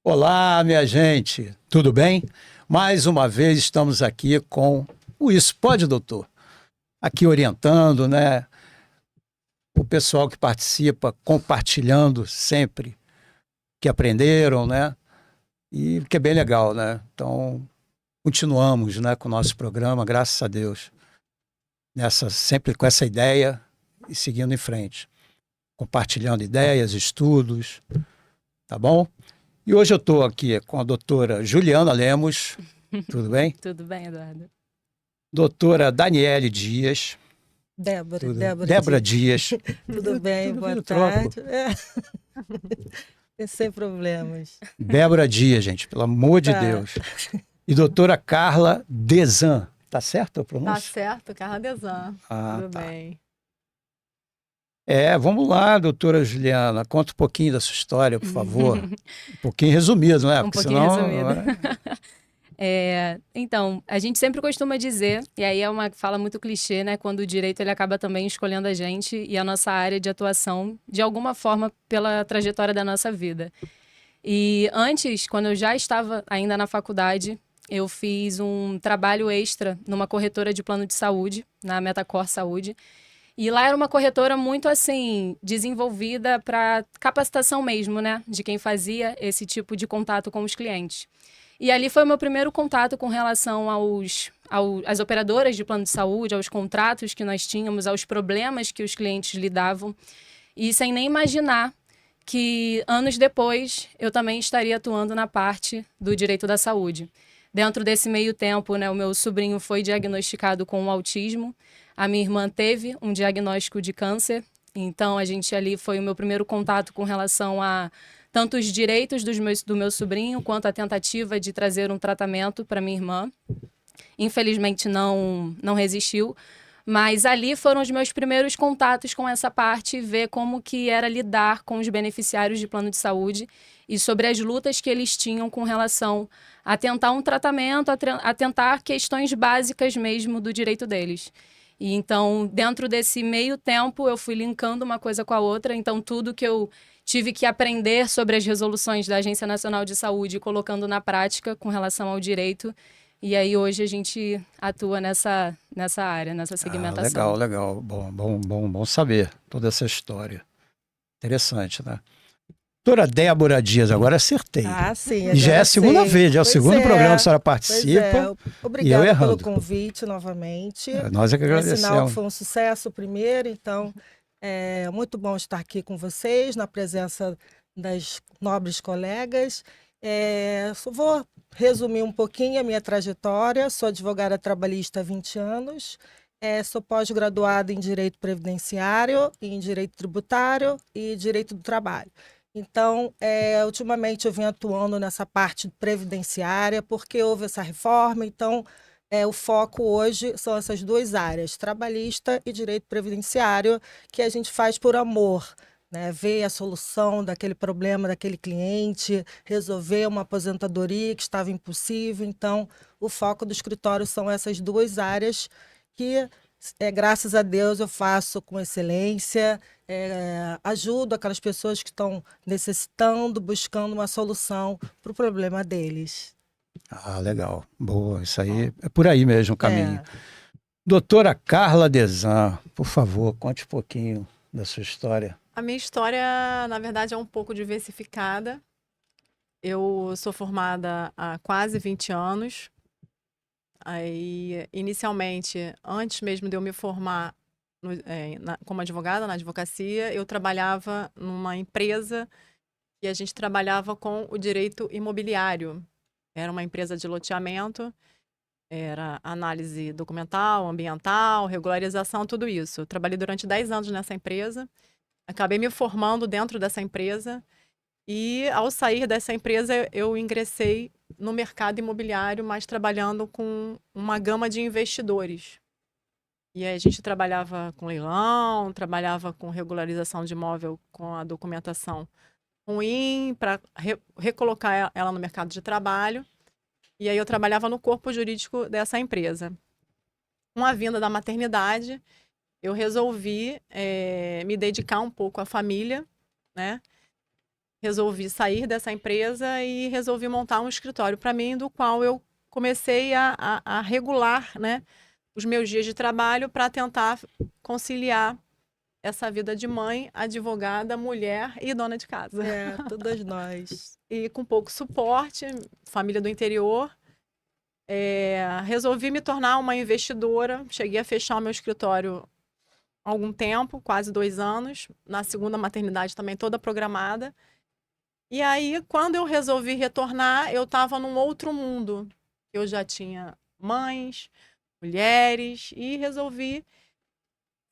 Olá, minha gente, tudo bem? Mais uma vez estamos aqui com o Isso Pode, Doutor? Aqui orientando, né? O pessoal que participa, compartilhando sempre o que aprenderam, né? E que é bem legal, né? Então, continuamos, né, com o nosso programa, graças a Deus, sempre com essa ideia e seguindo em frente, compartilhando ideias, estudos, tá bom? E hoje eu estou aqui com a doutora Juliana Lemos, tudo bem? Tudo bem, Eduardo? Doutora Daniele Dias. Débora Dias. Tudo bem, boa tarde. Sem problemas. Débora Dias, gente, pelo amor de Deus. E doutora Carla Desan. Tá certo a Tá pronúncia? certo, Carla Desan. Tudo bem. Vamos lá, doutora Juliana, conta um pouquinho da sua história, por favor. Um pouquinho resumido, né? Um pouquinho resumido. Então, a gente sempre costuma dizer, e aí é uma fala muito clichê, né? Quando o direito ele acaba também escolhendo a gente e a nossa área de atuação, de alguma forma, pela trajetória da nossa vida. E antes, quando eu já estava ainda na faculdade, eu fiz um trabalho extra numa corretora de plano de saúde, na Metacor Saúde. E lá era uma corretora muito, assim, desenvolvida para capacitação mesmo, né? De quem fazia esse tipo de contato com os clientes. E ali foi o meu primeiro contato com relação às operadoras de plano de saúde, aos contratos que nós tínhamos, aos problemas que os clientes lidavam. E sem nem imaginar que anos depois eu também estaria atuando na parte do direito da saúde. Dentro desse meio tempo, né, o meu sobrinho foi diagnosticado com autismo. A minha irmã teve um diagnóstico de câncer. Então, a gente ali foi o meu primeiro contato com relação a tanto os direitos do meu sobrinho, quanto a tentativa de trazer um tratamento para minha irmã. Infelizmente, não resistiu. Mas ali foram os meus primeiros contatos com essa parte, ver como que era lidar com os beneficiários de plano de saúde e sobre as lutas que eles tinham com relação a tentar um tratamento, a tentar questões básicas mesmo do direito deles. E então, dentro desse meio tempo, eu fui linkando uma coisa com a outra. Então, tudo que eu tive que aprender sobre as resoluções da Agência Nacional de Saúde, colocando na prática com relação ao direito. E aí, hoje, a gente atua nessa área, nessa segmentação. Legal. Bom saber toda essa história. Interessante, né? Doutora Débora Dias, agora acertei. Sim. E já é a segunda vez, já é o segundo programa que a senhora participa. Obrigada pelo convite novamente. Nós é que agradecemos. É sinal que foi um sucesso o primeiro, então é muito bom estar aqui com vocês, na presença das nobres colegas. Só vou resumir um pouquinho a minha trajetória. Sou advogada trabalhista há 20 anos. Sou pós-graduada em Direito Previdenciário, em Direito Tributário e Direito do Trabalho. Então, ultimamente eu venho atuando nessa parte previdenciária, porque houve essa reforma. Então, o foco hoje são essas duas áreas, trabalhista e direito previdenciário, que a gente faz por amor, né? Ver a solução daquele problema daquele cliente, resolver uma aposentadoria que estava impossível. Então, o foco do escritório são essas duas áreas que, graças a Deus, eu faço com excelência. Ajudo aquelas pessoas que estão necessitando, buscando uma solução para o problema deles. Legal. Boa, isso aí é por aí mesmo o caminho. Doutora Carla Desan, por favor, conte um pouquinho da sua história. A minha história, na verdade, é um pouco diversificada. Eu sou formada há quase 20 anos. Aí, inicialmente, antes mesmo de eu me formar como advogada na advocacia, eu trabalhava numa empresa e a gente trabalhava com o direito imobiliário. Era uma empresa de loteamento, era análise documental, ambiental, regularização, tudo isso. Eu trabalhei durante 10 anos nessa empresa, acabei me formando dentro dessa empresa e, ao sair dessa empresa, eu ingressei no mercado imobiliário, mas trabalhando com uma gama de investidores. E aí a gente trabalhava com leilão, trabalhava com regularização de imóvel com a documentação ruim, para recolocar ela no mercado de trabalho. E aí eu trabalhava no corpo jurídico dessa empresa. Com a vinda da maternidade, eu resolvi me dedicar um pouco à família, né? resolvi sair dessa empresa e resolvi montar um escritório para mim, do qual eu comecei a regular, né, os meus dias de trabalho para tentar conciliar essa vida de mãe, advogada, mulher e dona de casa. Todas nós. E com pouco suporte, família do interior, resolvi me tornar uma investidora. Cheguei a fechar o meu escritório há algum tempo, quase 2 anos, na segunda maternidade também toda programada. E aí, quando eu resolvi retornar, eu estava num outro mundo. Eu já tinha mães, mulheres, e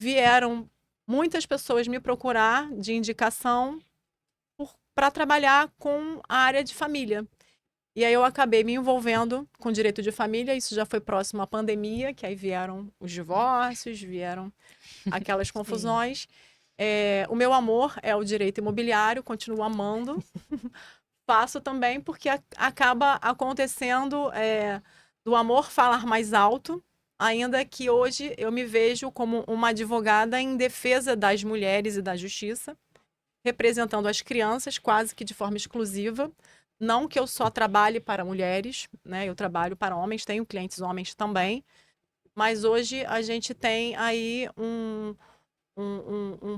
vieram muitas pessoas me procurar de indicação para trabalhar com a área de família. E aí eu acabei me envolvendo com direito de família. Isso já foi próximo à pandemia, que aí vieram os divórcios, vieram aquelas confusões. O meu amor é o direito imobiliário, continuo amando. Faço também porque acaba acontecendo do amor falar mais alto, ainda que hoje eu me vejo como uma advogada em defesa das mulheres e da justiça, representando as crianças quase que de forma exclusiva. Não que eu só trabalhe para mulheres, né? Eu trabalho para homens, tenho clientes homens também, mas hoje a gente tem aí um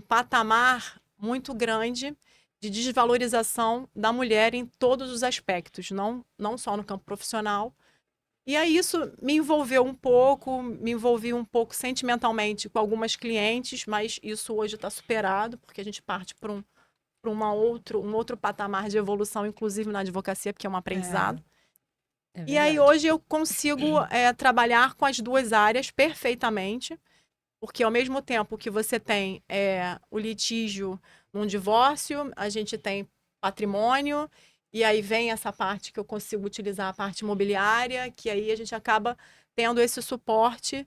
patamar muito grande de desvalorização da mulher em todos os aspectos, não só no campo profissional. E aí isso me envolveu um pouco, me envolvi um pouco sentimentalmente com algumas clientes, mas isso hoje está superado, porque a gente parte para um outro patamar de evolução, inclusive na advocacia, porque é um aprendizado. E aí hoje eu consigo trabalhar com as duas áreas perfeitamente, porque ao mesmo tempo que você tem o litígio num divórcio, a gente tem patrimônio, e aí vem essa parte que eu consigo utilizar, a parte imobiliária, que aí a gente acaba tendo esse suporte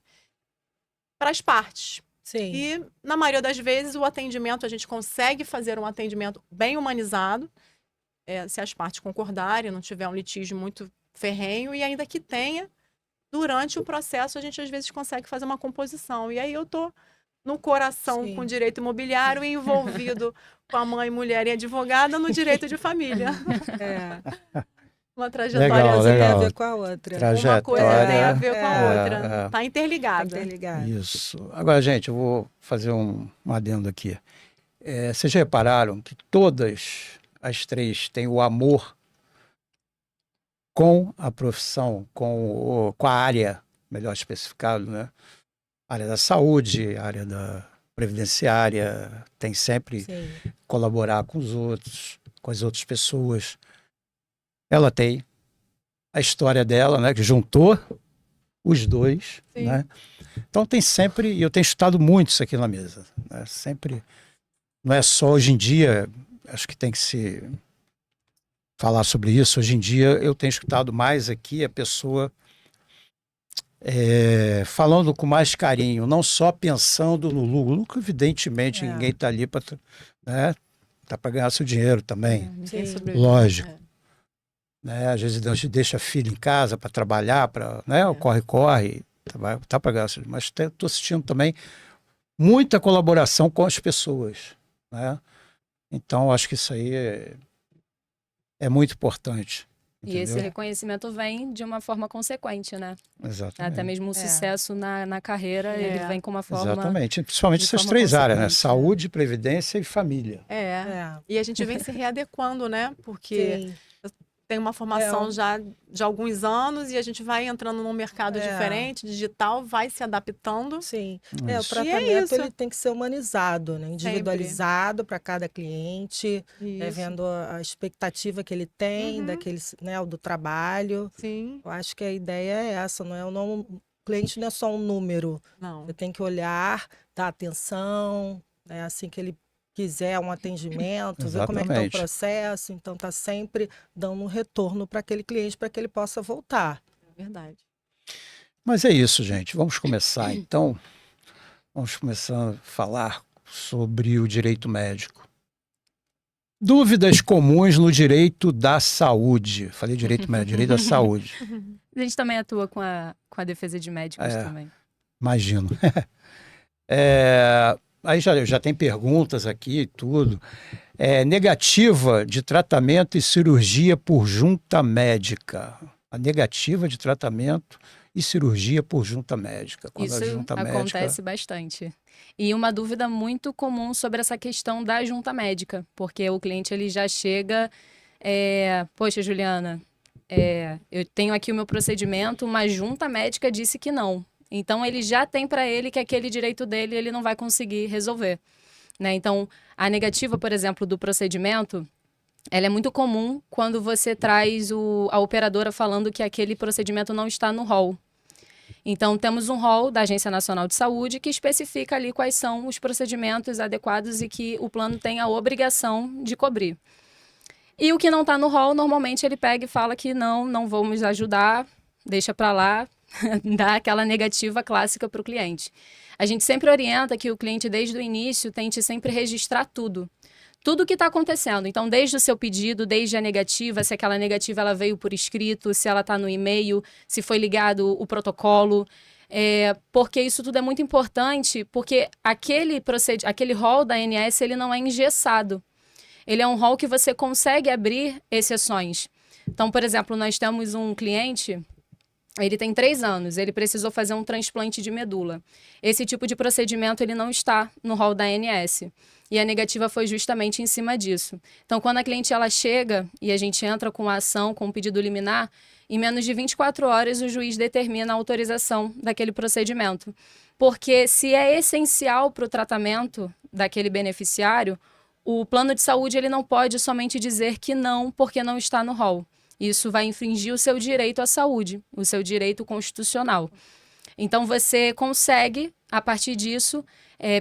para as partes. Sim. E, na maioria das vezes, o atendimento, a gente consegue fazer um atendimento bem humanizado, se as partes concordarem, não tiver um litígio muito ferrenho, e ainda que tenha, durante o processo, a gente às vezes consegue fazer uma composição. E aí eu tô no coração Sim. com direito imobiliário e envolvido com a mãe, mulher e advogada no direito de família. Uma trajetória Legal, Tem a legal. ver com a outra. Uma coisa tem a ver com a É, outra. Tá interligada. Interligado. Isso. Agora, gente, eu vou fazer um adendo aqui. Vocês já repararam que todas as três têm o amor com a profissão, com a área, melhor especificado, né? A área da saúde, a área da previdenciária, tem sempre Sim. colaborar com os outros, com as outras pessoas. Ela tem a história dela, né, que juntou os dois, Sim. né? Então tem sempre, e eu tenho estudado muito isso aqui na mesa, né? Sempre, não é só hoje em dia, acho que tem que se falar sobre isso. Hoje em dia eu tenho escutado mais aqui a pessoa falando com mais carinho, não só pensando no lucro. Lucro, evidentemente, ninguém está ali para, né, tá para ganhar seu dinheiro também, Ninguém Sim. sobrevive. lógico. Né? Às vezes a gente deixa a filha em casa para trabalhar, para, né, o corre-corre, tá para ganhar seu dinheiro. Mas estou assistindo também muita colaboração com as pessoas, né? Então, acho que isso aí é muito importante. E esse Entendeu? reconhecimento vem de uma forma consequente, né? Exatamente. Até mesmo o sucesso na carreira, ele vem com uma forma... Exatamente. Principalmente de essas forma três áreas, né? consequente, Saúde, previdência e família. E a gente vem se readequando, né? Porque Sim. tem uma formação já de alguns anos e a gente vai entrando num mercado diferente, digital, vai se adaptando. Sim. Isso. O E é tratamento isso. ele tem que ser humanizado, né? Individualizado para cada cliente, Isso. vendo a expectativa que ele tem daquele, né, do trabalho. Sim. Eu acho que a ideia é essa, não é o cliente não é só um número. Não. Você tem que olhar, dar atenção, né? Assim que ele quiser um atendimento, ver como é que está o Exatamente. processo. Então, tá sempre dando um retorno para aquele cliente para que ele possa voltar. É verdade. Mas é isso, gente. Vamos começar, então. Vamos começar a falar sobre o direito médico. Dúvidas comuns no direito da saúde. Falei direito médico, direito da saúde. A gente também atua com a defesa de médicos também. Imagino. Aí já tem perguntas aqui e tudo. negativa de tratamento e cirurgia por junta médica. A negativa de tratamento e cirurgia por junta médica. Quando Isso a junta acontece bastante. E uma dúvida muito comum sobre essa questão da junta médica, porque o cliente ele já chega, poxa, Juliana, eu tenho aqui o meu procedimento, uma junta médica disse que não. Então ele já tem para ele que aquele direito dele ele não vai conseguir resolver, né? Então a negativa, por exemplo, do procedimento, ela é muito comum quando você traz a operadora falando que aquele procedimento não está no rol. Então, temos um rol da Agência Nacional de Saúde que especifica ali quais são os procedimentos adequados e que o plano tem a obrigação de cobrir. E o que não está no rol, normalmente ele pega e fala que não vamos ajudar, deixa para lá, dá aquela negativa clássica para o cliente. A gente sempre orienta que o cliente, desde o início, tente sempre registrar tudo. Tudo o que está acontecendo. Então, desde o seu pedido, desde a negativa, se aquela negativa ela veio por escrito, se ela está no e-mail, se foi ligado o protocolo. Porque isso tudo é muito importante, porque aquele rol da ANS ele não é engessado. Ele é um rol que você consegue abrir exceções. Então, por exemplo, nós temos um cliente, ele tem 3 anos, ele precisou fazer um transplante de medula. Esse tipo de procedimento ele não está no rol da ANS. E a negativa foi justamente em cima disso. Então, quando a cliente ela chega e a gente entra com a ação, com o pedido liminar, em menos de 24 horas o juiz determina a autorização daquele procedimento. Porque se é essencial para o tratamento daquele beneficiário, o plano de saúde ele não pode somente dizer que não porque não está no rol. Isso vai infringir o seu direito à saúde, o seu direito constitucional. Então, você consegue, a partir disso,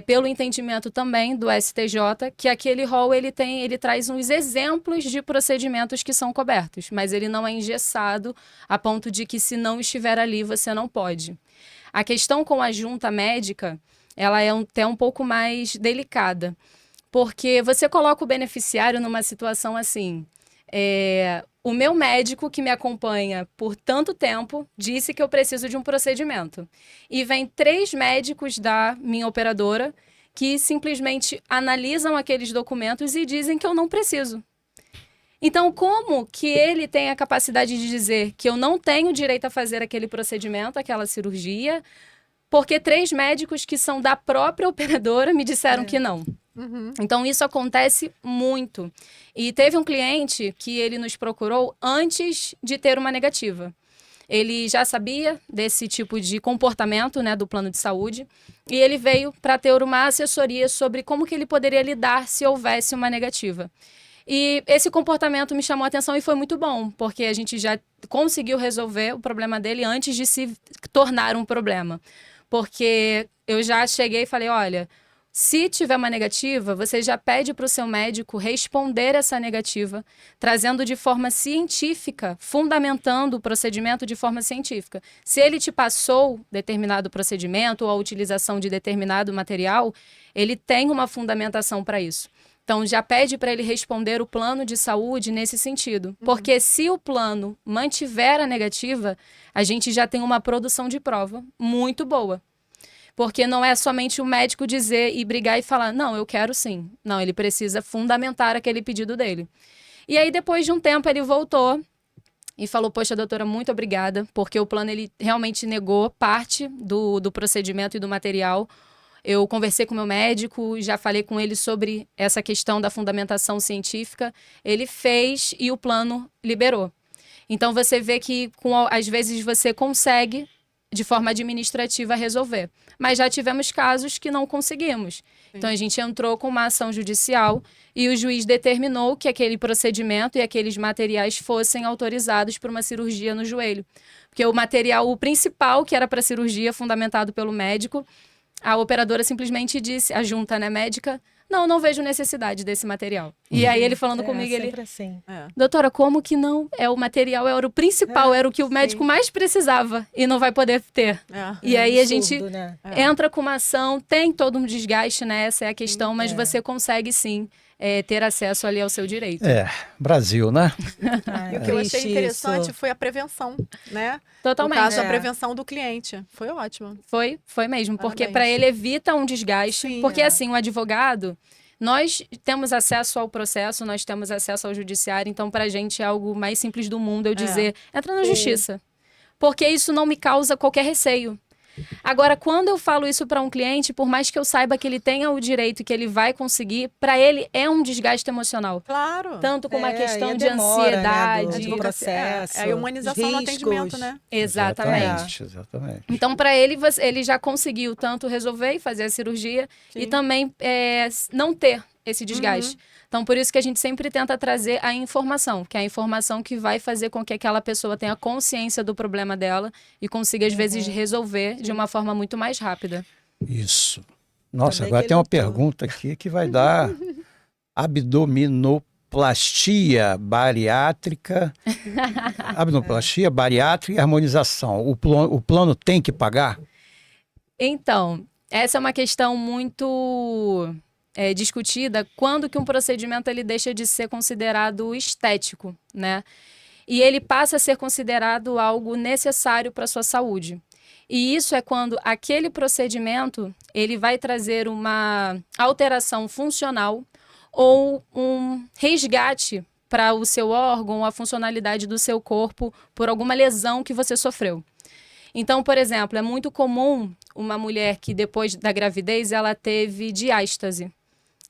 pelo entendimento também do STJ, que aquele rol ele traz uns exemplos de procedimentos que são cobertos, mas ele não é engessado a ponto de que se não estiver ali, você não pode. A questão com a junta médica, ela é até um pouco mais delicada, porque você coloca o beneficiário numa situação assim... O meu médico que me acompanha por tanto tempo disse que eu preciso de um procedimento. E vem 3 médicos da minha operadora que simplesmente analisam aqueles documentos e dizem que eu não preciso. Então, como que ele tem a capacidade de dizer que eu não tenho direito a fazer aquele procedimento, aquela cirurgia, porque 3 médicos que são da própria operadora me disseram que não? Uhum. Então, isso acontece muito. E teve um cliente que ele nos procurou antes de ter uma negativa. Ele já sabia desse tipo de comportamento, né, do plano de saúde, e ele veio para ter uma assessoria sobre como que ele poderia lidar se houvesse uma negativa. E esse comportamento me chamou a atenção e foi muito bom, porque a gente já conseguiu resolver o problema dele antes de se tornar um problema. Porque eu já cheguei e falei, olha... Se tiver uma negativa, você já pede para o seu médico responder essa negativa, trazendo de forma científica, fundamentando o procedimento de forma científica. Se ele te passou determinado procedimento ou a utilização de determinado material, ele tem uma fundamentação para isso. Então, já pede para ele responder o plano de saúde nesse sentido. Porque se o plano mantiver a negativa, a gente já tem uma produção de prova muito boa. Porque não é somente o médico dizer e brigar e falar, não, eu quero sim. Não, ele precisa fundamentar aquele pedido dele. E aí, depois de um tempo, ele voltou e falou, poxa, doutora, muito obrigada, porque o plano ele realmente negou parte do procedimento e do material. Eu conversei com o meu médico, já falei com ele sobre essa questão da fundamentação científica. Ele fez e o plano liberou. Então, você vê que, às vezes, você consegue... de forma administrativa resolver. Mas já tivemos casos que não conseguimos. Sim. Então, a gente entrou com uma ação judicial e o juiz determinou que aquele procedimento e aqueles materiais fossem autorizados para uma cirurgia no joelho. Porque o material, o principal, que era para cirurgia, fundamentado pelo médico, a operadora simplesmente disse, a junta, né, médica, não vejo necessidade desse material. E aí ele falando comigo, ele... Assim. Doutora, como que não? O material era o principal, era o que o médico mais precisava e não vai poder ter. E aí a gente entra com uma ação, tem todo um desgaste, né? Essa é a questão, mas você consegue sim ter acesso ali ao seu direito. Brasil, né? E o que eu achei interessante foi a prevenção, né? Totalmente. No caso, a prevenção do cliente. Foi ótimo. Foi mesmo, porque para ele evita um desgaste. Sim, porque assim, o advogado, Nós temos acesso ao processo, nós temos acesso ao judiciário, então para a gente é algo mais simples do mundo eu dizer, entra na justiça. Porque isso não me causa qualquer receio. Agora, quando eu falo isso para um cliente, por mais que eu saiba que ele tenha o direito e que ele vai conseguir, para ele é um desgaste emocional. Claro. Tanto com uma questão e a de demora, ansiedade. né, do processo, É a humanização do atendimento, né? Exatamente. Exatamente. Então, para ele, ele já conseguiu tanto resolver e fazer a cirurgia e também não ter esse desgaste. Então, por isso que a gente sempre tenta trazer a informação, que é a informação que vai fazer com que aquela pessoa tenha consciência do problema dela e consiga, às vezes, resolver de uma forma muito mais rápida. Isso. Nossa, Também agora que tem uma ele lutou. pergunta aqui que vai dar abdominoplastia bariátrica. Abdominoplastia, bariátrica e harmonização. O plano tem que pagar? Então, essa é uma questão muito discutida, quando que um procedimento ele deixa de ser considerado estético, né? E ele passa a ser considerado algo necessário para a sua saúde. E isso é quando aquele procedimento ele vai trazer uma alteração funcional ou um resgate para o seu órgão, a funcionalidade do seu corpo por alguma lesão que você sofreu. Então, por exemplo, é muito comum uma mulher que depois da gravidez ela teve diástase.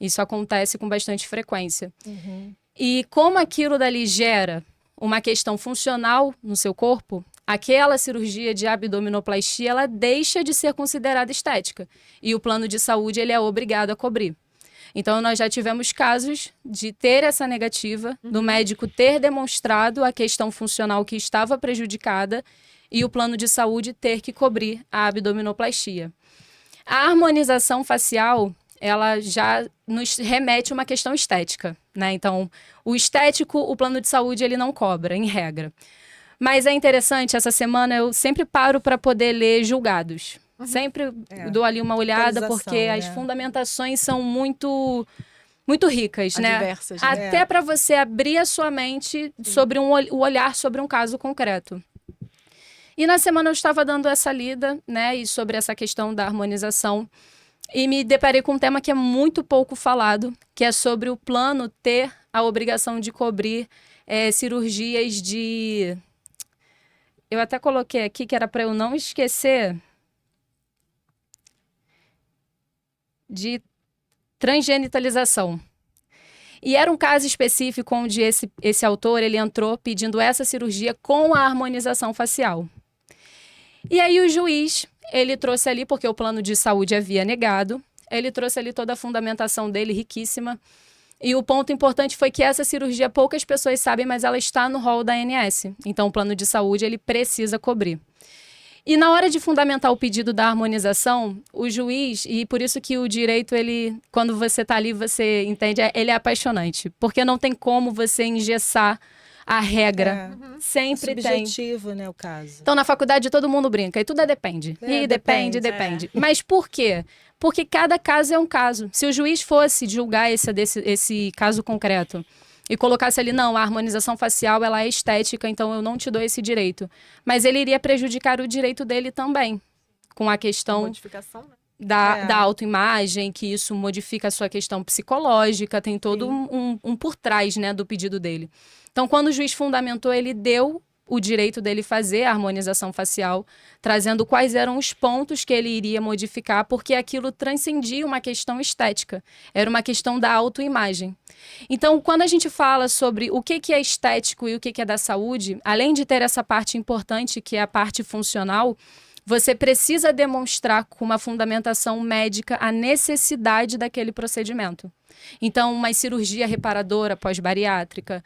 Isso acontece com bastante frequência. E como aquilo dali gera uma questão funcional no seu corpo, aquela cirurgia de abdominoplastia ela deixa de ser considerada estética. E o plano de saúde ele é obrigado a cobrir. Então, nós já tivemos casos de ter essa negativa, do médico ter demonstrado a questão funcional que estava prejudicada e o plano de saúde ter que cobrir a abdominoplastia. A harmonização facial, ela já nos remete a uma questão estética, né? Então, o estético, o plano de saúde, ele não cobra, em regra. Mas é interessante, essa semana eu sempre paro para poder ler julgados. Sempre dou ali uma olhada, porque as fundamentações são muito ricas, né? Diversas, né? Até para você abrir a sua mente sobre o olhar sobre um caso concreto. E na semana eu estava dando essa lida, né, e sobre essa questão da harmonização, e me deparei com um tema que é muito pouco falado, que é sobre o plano ter a obrigação de cobrir cirurgias de... Eu até coloquei aqui que era para eu não esquecer... de transgenitalização. E era um caso específico onde esse autor ele entrou pedindo essa cirurgia com a harmonização facial. E aí o juiz, ele trouxe ali, porque o plano de saúde havia negado, ele trouxe ali toda a fundamentação dele, riquíssima. E o ponto importante foi que essa cirurgia poucas pessoas sabem, mas ela está no rol da ANS. Então o plano de saúde ele precisa cobrir. E na hora de fundamentar o pedido da harmonização, o juiz, e por isso que o direito, ele, quando você está ali, você entende, ele é apaixonante. Porque não tem como você engessar a regra. Sempre tem. Subjetivo, né, o caso. Então, na faculdade, todo mundo brinca. E tudo depende. E depende. Mas por quê? Porque cada caso é um caso. Se o juiz fosse julgar esse caso concreto e colocasse ali, não, a harmonização facial ela é estética, então eu não te dou esse direito. Mas ele iria prejudicar o direito dele também, com a questão Modificação, né? da autoimagem, que isso modifica a sua questão psicológica, tem todo um por trás, né, do pedido dele. Então, quando o juiz fundamentou, ele deu o direito dele fazer a harmonização facial, trazendo quais eram os pontos que ele iria modificar, porque aquilo transcendia uma questão estética, era uma questão da autoimagem. Então, quando a gente fala sobre o que é estético e o que é da saúde, além de ter essa parte importante, que é a parte funcional, você precisa demonstrar com uma fundamentação médica a necessidade daquele procedimento. Então, uma cirurgia reparadora pós-bariátrica,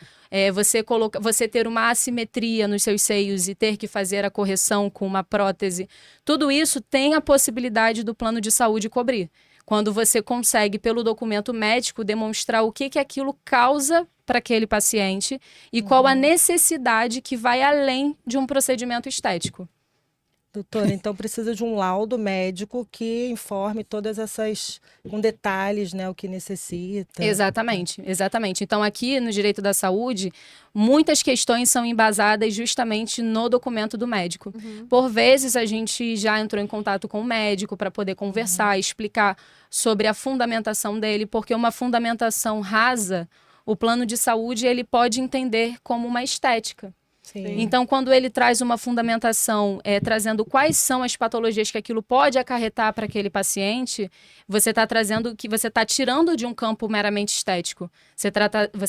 você ter uma assimetria nos seus seios e ter que fazer a correção com uma prótese, tudo isso tem a possibilidade do plano de saúde cobrir. Quando você consegue, pelo documento médico, demonstrar o que aquilo causa para aquele paciente e qual a necessidade que vai além de um procedimento estético. Doutora, então precisa de um laudo médico que informe todas essas, com detalhes, né, o que necessita. Exatamente, exatamente. Então, aqui no direito da saúde, muitas questões são embasadas justamente no documento do médico. Por vezes, a gente já entrou em contato com o médico para poder conversar, explicar sobre a fundamentação dele, porque uma fundamentação rasa, o plano de saúde, ele pode entender como uma estética. Sim. Então, quando ele traz uma fundamentação, trazendo quais são as patologias que aquilo pode acarretar para aquele paciente, você está trazendo que você está tirando de um campo meramente estético. Você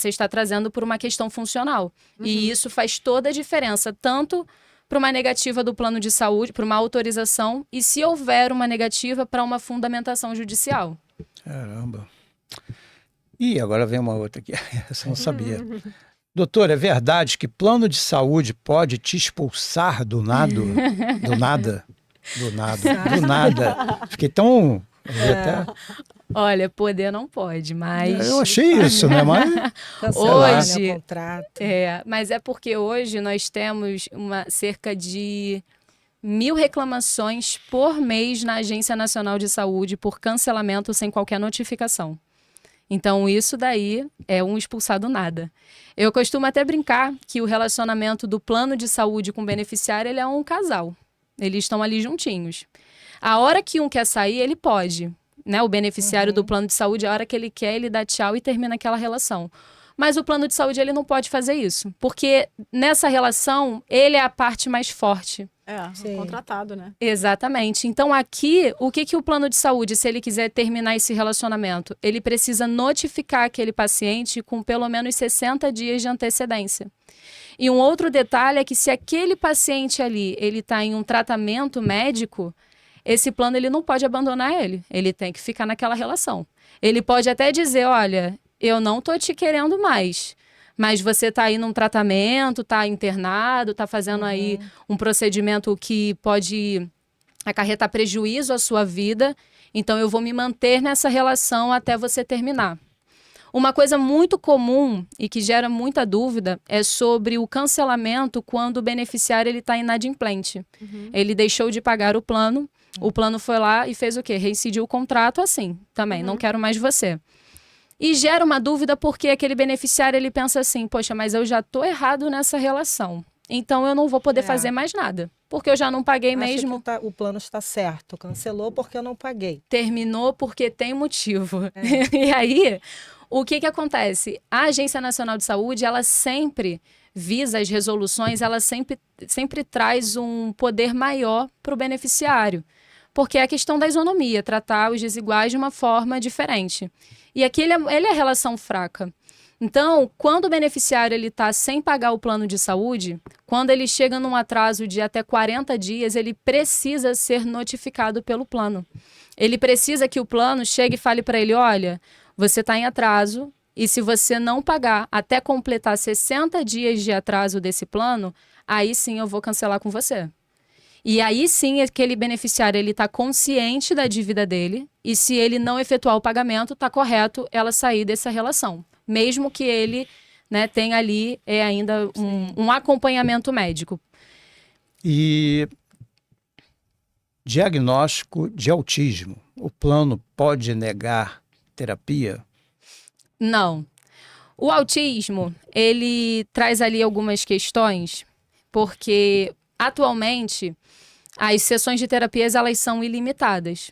está trazendo por uma questão funcional. E isso faz toda a diferença, tanto para uma negativa do plano de saúde, para uma autorização, e se houver uma negativa, para uma fundamentação judicial. Caramba. E agora vem uma outra aqui. Essa eu não sabia. Doutor, é verdade que plano de saúde pode te expulsar do nada? Do nada? Do nada. Do nada. Fiquei tão... até... Olha, poder não pode, mas... Eu achei isso, né? Mas... Cancelar, Hoje- né, o contrato. Mas é porque hoje nós temos cerca de 1.000 reclamações por mês na Agência Nacional de Saúde por cancelamento sem qualquer notificação. Então, isso daí é um expulsado nada. Eu costumo até brincar que o relacionamento do plano de saúde com o beneficiário, ele é um casal. Eles estão ali juntinhos. A hora que um quer sair, ele pode. Né? O beneficiário do plano de saúde, a hora que ele quer, ele dá tchau e termina aquela relação. Mas o plano de saúde, ele não pode fazer isso. Porque nessa relação, ele é a parte mais forte. Sim. Contratado, né? Exatamente. Então, aqui, o que o plano de saúde, se ele quiser terminar esse relacionamento, ele precisa notificar aquele paciente com pelo menos 60 dias de antecedência. E um outro detalhe é que se aquele paciente ali, ele está em um tratamento médico, esse plano ele não pode abandonar ele. Ele tem que ficar naquela relação. Ele pode até dizer, olha, eu não estou te querendo mais, mas você está aí num tratamento, está internado, está fazendo aí um procedimento que pode acarretar prejuízo à sua vida, então eu vou me manter nessa relação até você terminar. Uma coisa muito comum e que gera muita dúvida é sobre o cancelamento quando o beneficiário está inadimplente. Ele deixou de pagar o plano foi lá e fez o quê? Reincidiu o contrato assim também, não quero mais você. E gera uma dúvida porque aquele beneficiário ele pensa assim, poxa, mas eu já estou errado nessa relação, então eu não vou poder fazer mais nada, porque eu já não paguei Acha mesmo. que o plano está certo, cancelou porque eu não paguei. Terminou porque tem motivo. E aí, o que acontece? A Agência Nacional de Saúde, ela sempre visa as resoluções, ela sempre traz um poder maior para o beneficiário. Porque é a questão da isonomia, tratar os desiguais de uma forma diferente. E aqui ele é a relação fraca. Então, quando o beneficiário está sem pagar o plano de saúde, quando ele chega num atraso de até 40 dias, ele precisa ser notificado pelo plano. Ele precisa que o plano chegue e fale para ele, olha, você está em atraso e se você não pagar até completar 60 dias de atraso desse plano, aí sim eu vou cancelar com você. E aí sim aquele beneficiário está consciente da dívida dele e se ele não efetuar o pagamento, está correto ela sair dessa relação. Mesmo que ele, né, tenha ali ainda um acompanhamento médico. E diagnóstico de autismo. O plano pode negar terapia? Não. O autismo, ele traz ali algumas questões, porque atualmente as sessões de terapias elas são ilimitadas.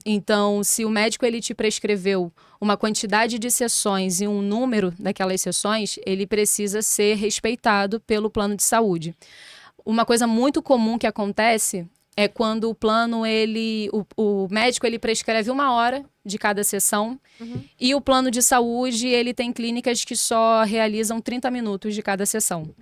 Então, se o médico ele te prescreveu uma quantidade de sessões e um número daquelas sessões, ele precisa ser respeitado pelo plano de saúde. Uma coisa muito comum que acontece é quando o plano, o médico ele prescreve 1 hora de cada sessão e o plano de saúde ele tem clínicas que só realizam 30 minutos de cada sessão.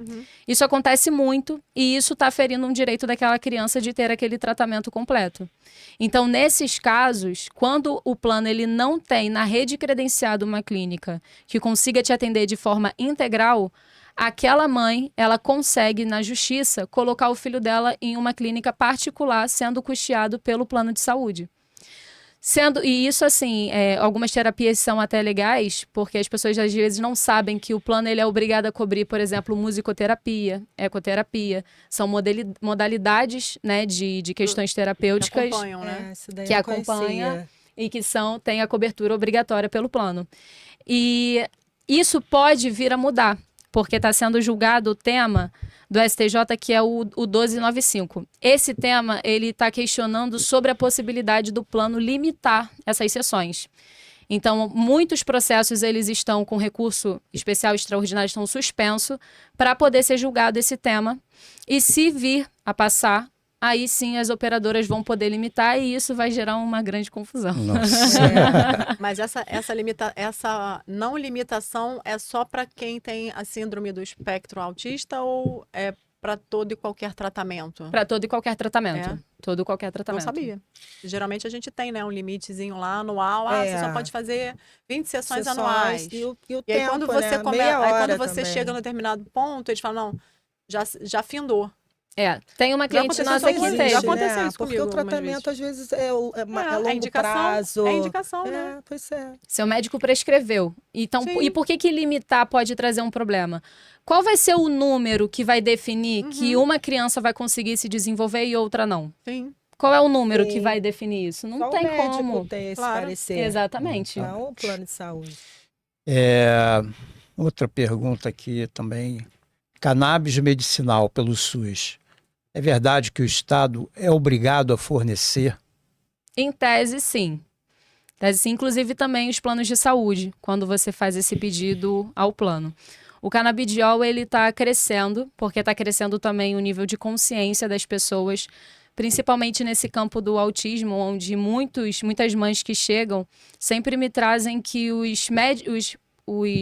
Isso acontece muito e isso está ferindo um direito daquela criança de ter aquele tratamento completo. Então, nesses casos, quando o plano ele não tem na rede credenciada uma clínica que consiga te atender de forma integral, aquela mãe, ela consegue, na justiça, colocar o filho dela em uma clínica particular, sendo custeado pelo plano de saúde. E isso, assim, algumas terapias são até legais, porque as pessoas às vezes não sabem que o plano ele é obrigado a cobrir, por exemplo, musicoterapia, ecoterapia. São modalidades, né, de questões Que terapêuticas acompanham, né? Essa daí que eu acompanha conhecia. e que tem a cobertura obrigatória pelo plano. E isso pode vir a mudar, porque está sendo julgado o tema do STJ, que é o 1295. Esse tema, ele está questionando sobre a possibilidade do plano limitar essas sessões. Então, muitos processos, eles estão com recurso especial extraordinário, estão suspenso, para poder ser julgado esse tema. E se vir a passar, aí sim as operadoras vão poder limitar e isso vai gerar uma grande confusão. Nossa. Mas essa não limitação é só para quem tem a síndrome do espectro autista ou é para todo e qualquer tratamento? Para todo e qualquer tratamento. É? Todo e qualquer Não tratamento. sabia. Geralmente a gente tem, né, um limitezinho lá anual. Você só pode fazer 20 sessões anuais. E o E aí tempo, quando você né? começa, Meia aí hora quando você também. chega no determinado ponto, eles falam, não, já findou. Tem uma cliente aconteceu nossa isso que comigo, teve. já aconteceu isso Porque comigo o algumas tratamento, às vezes, é a longo indicação, prazo. é indicação, né? Pois é. Seu médico prescreveu. Então, Sim. e por que limitar pode trazer um problema? Qual vai ser o número que vai definir que uma criança vai conseguir se desenvolver e outra não? Sim. Qual é o número Sim. que vai definir isso? Não Só tem o médico como. tem esse Claro. parecer. Exatamente. Não o plano de saúde. Outra pergunta aqui também. Cannabis medicinal pelo SUS. É verdade que o Estado é obrigado a fornecer? Em tese, sim. Inclusive também os planos de saúde, quando você faz esse pedido ao plano. O canabidiol, ele está crescendo, porque está crescendo também o nível de consciência das pessoas, principalmente nesse campo do autismo, onde muitas mães que chegam sempre me trazem que os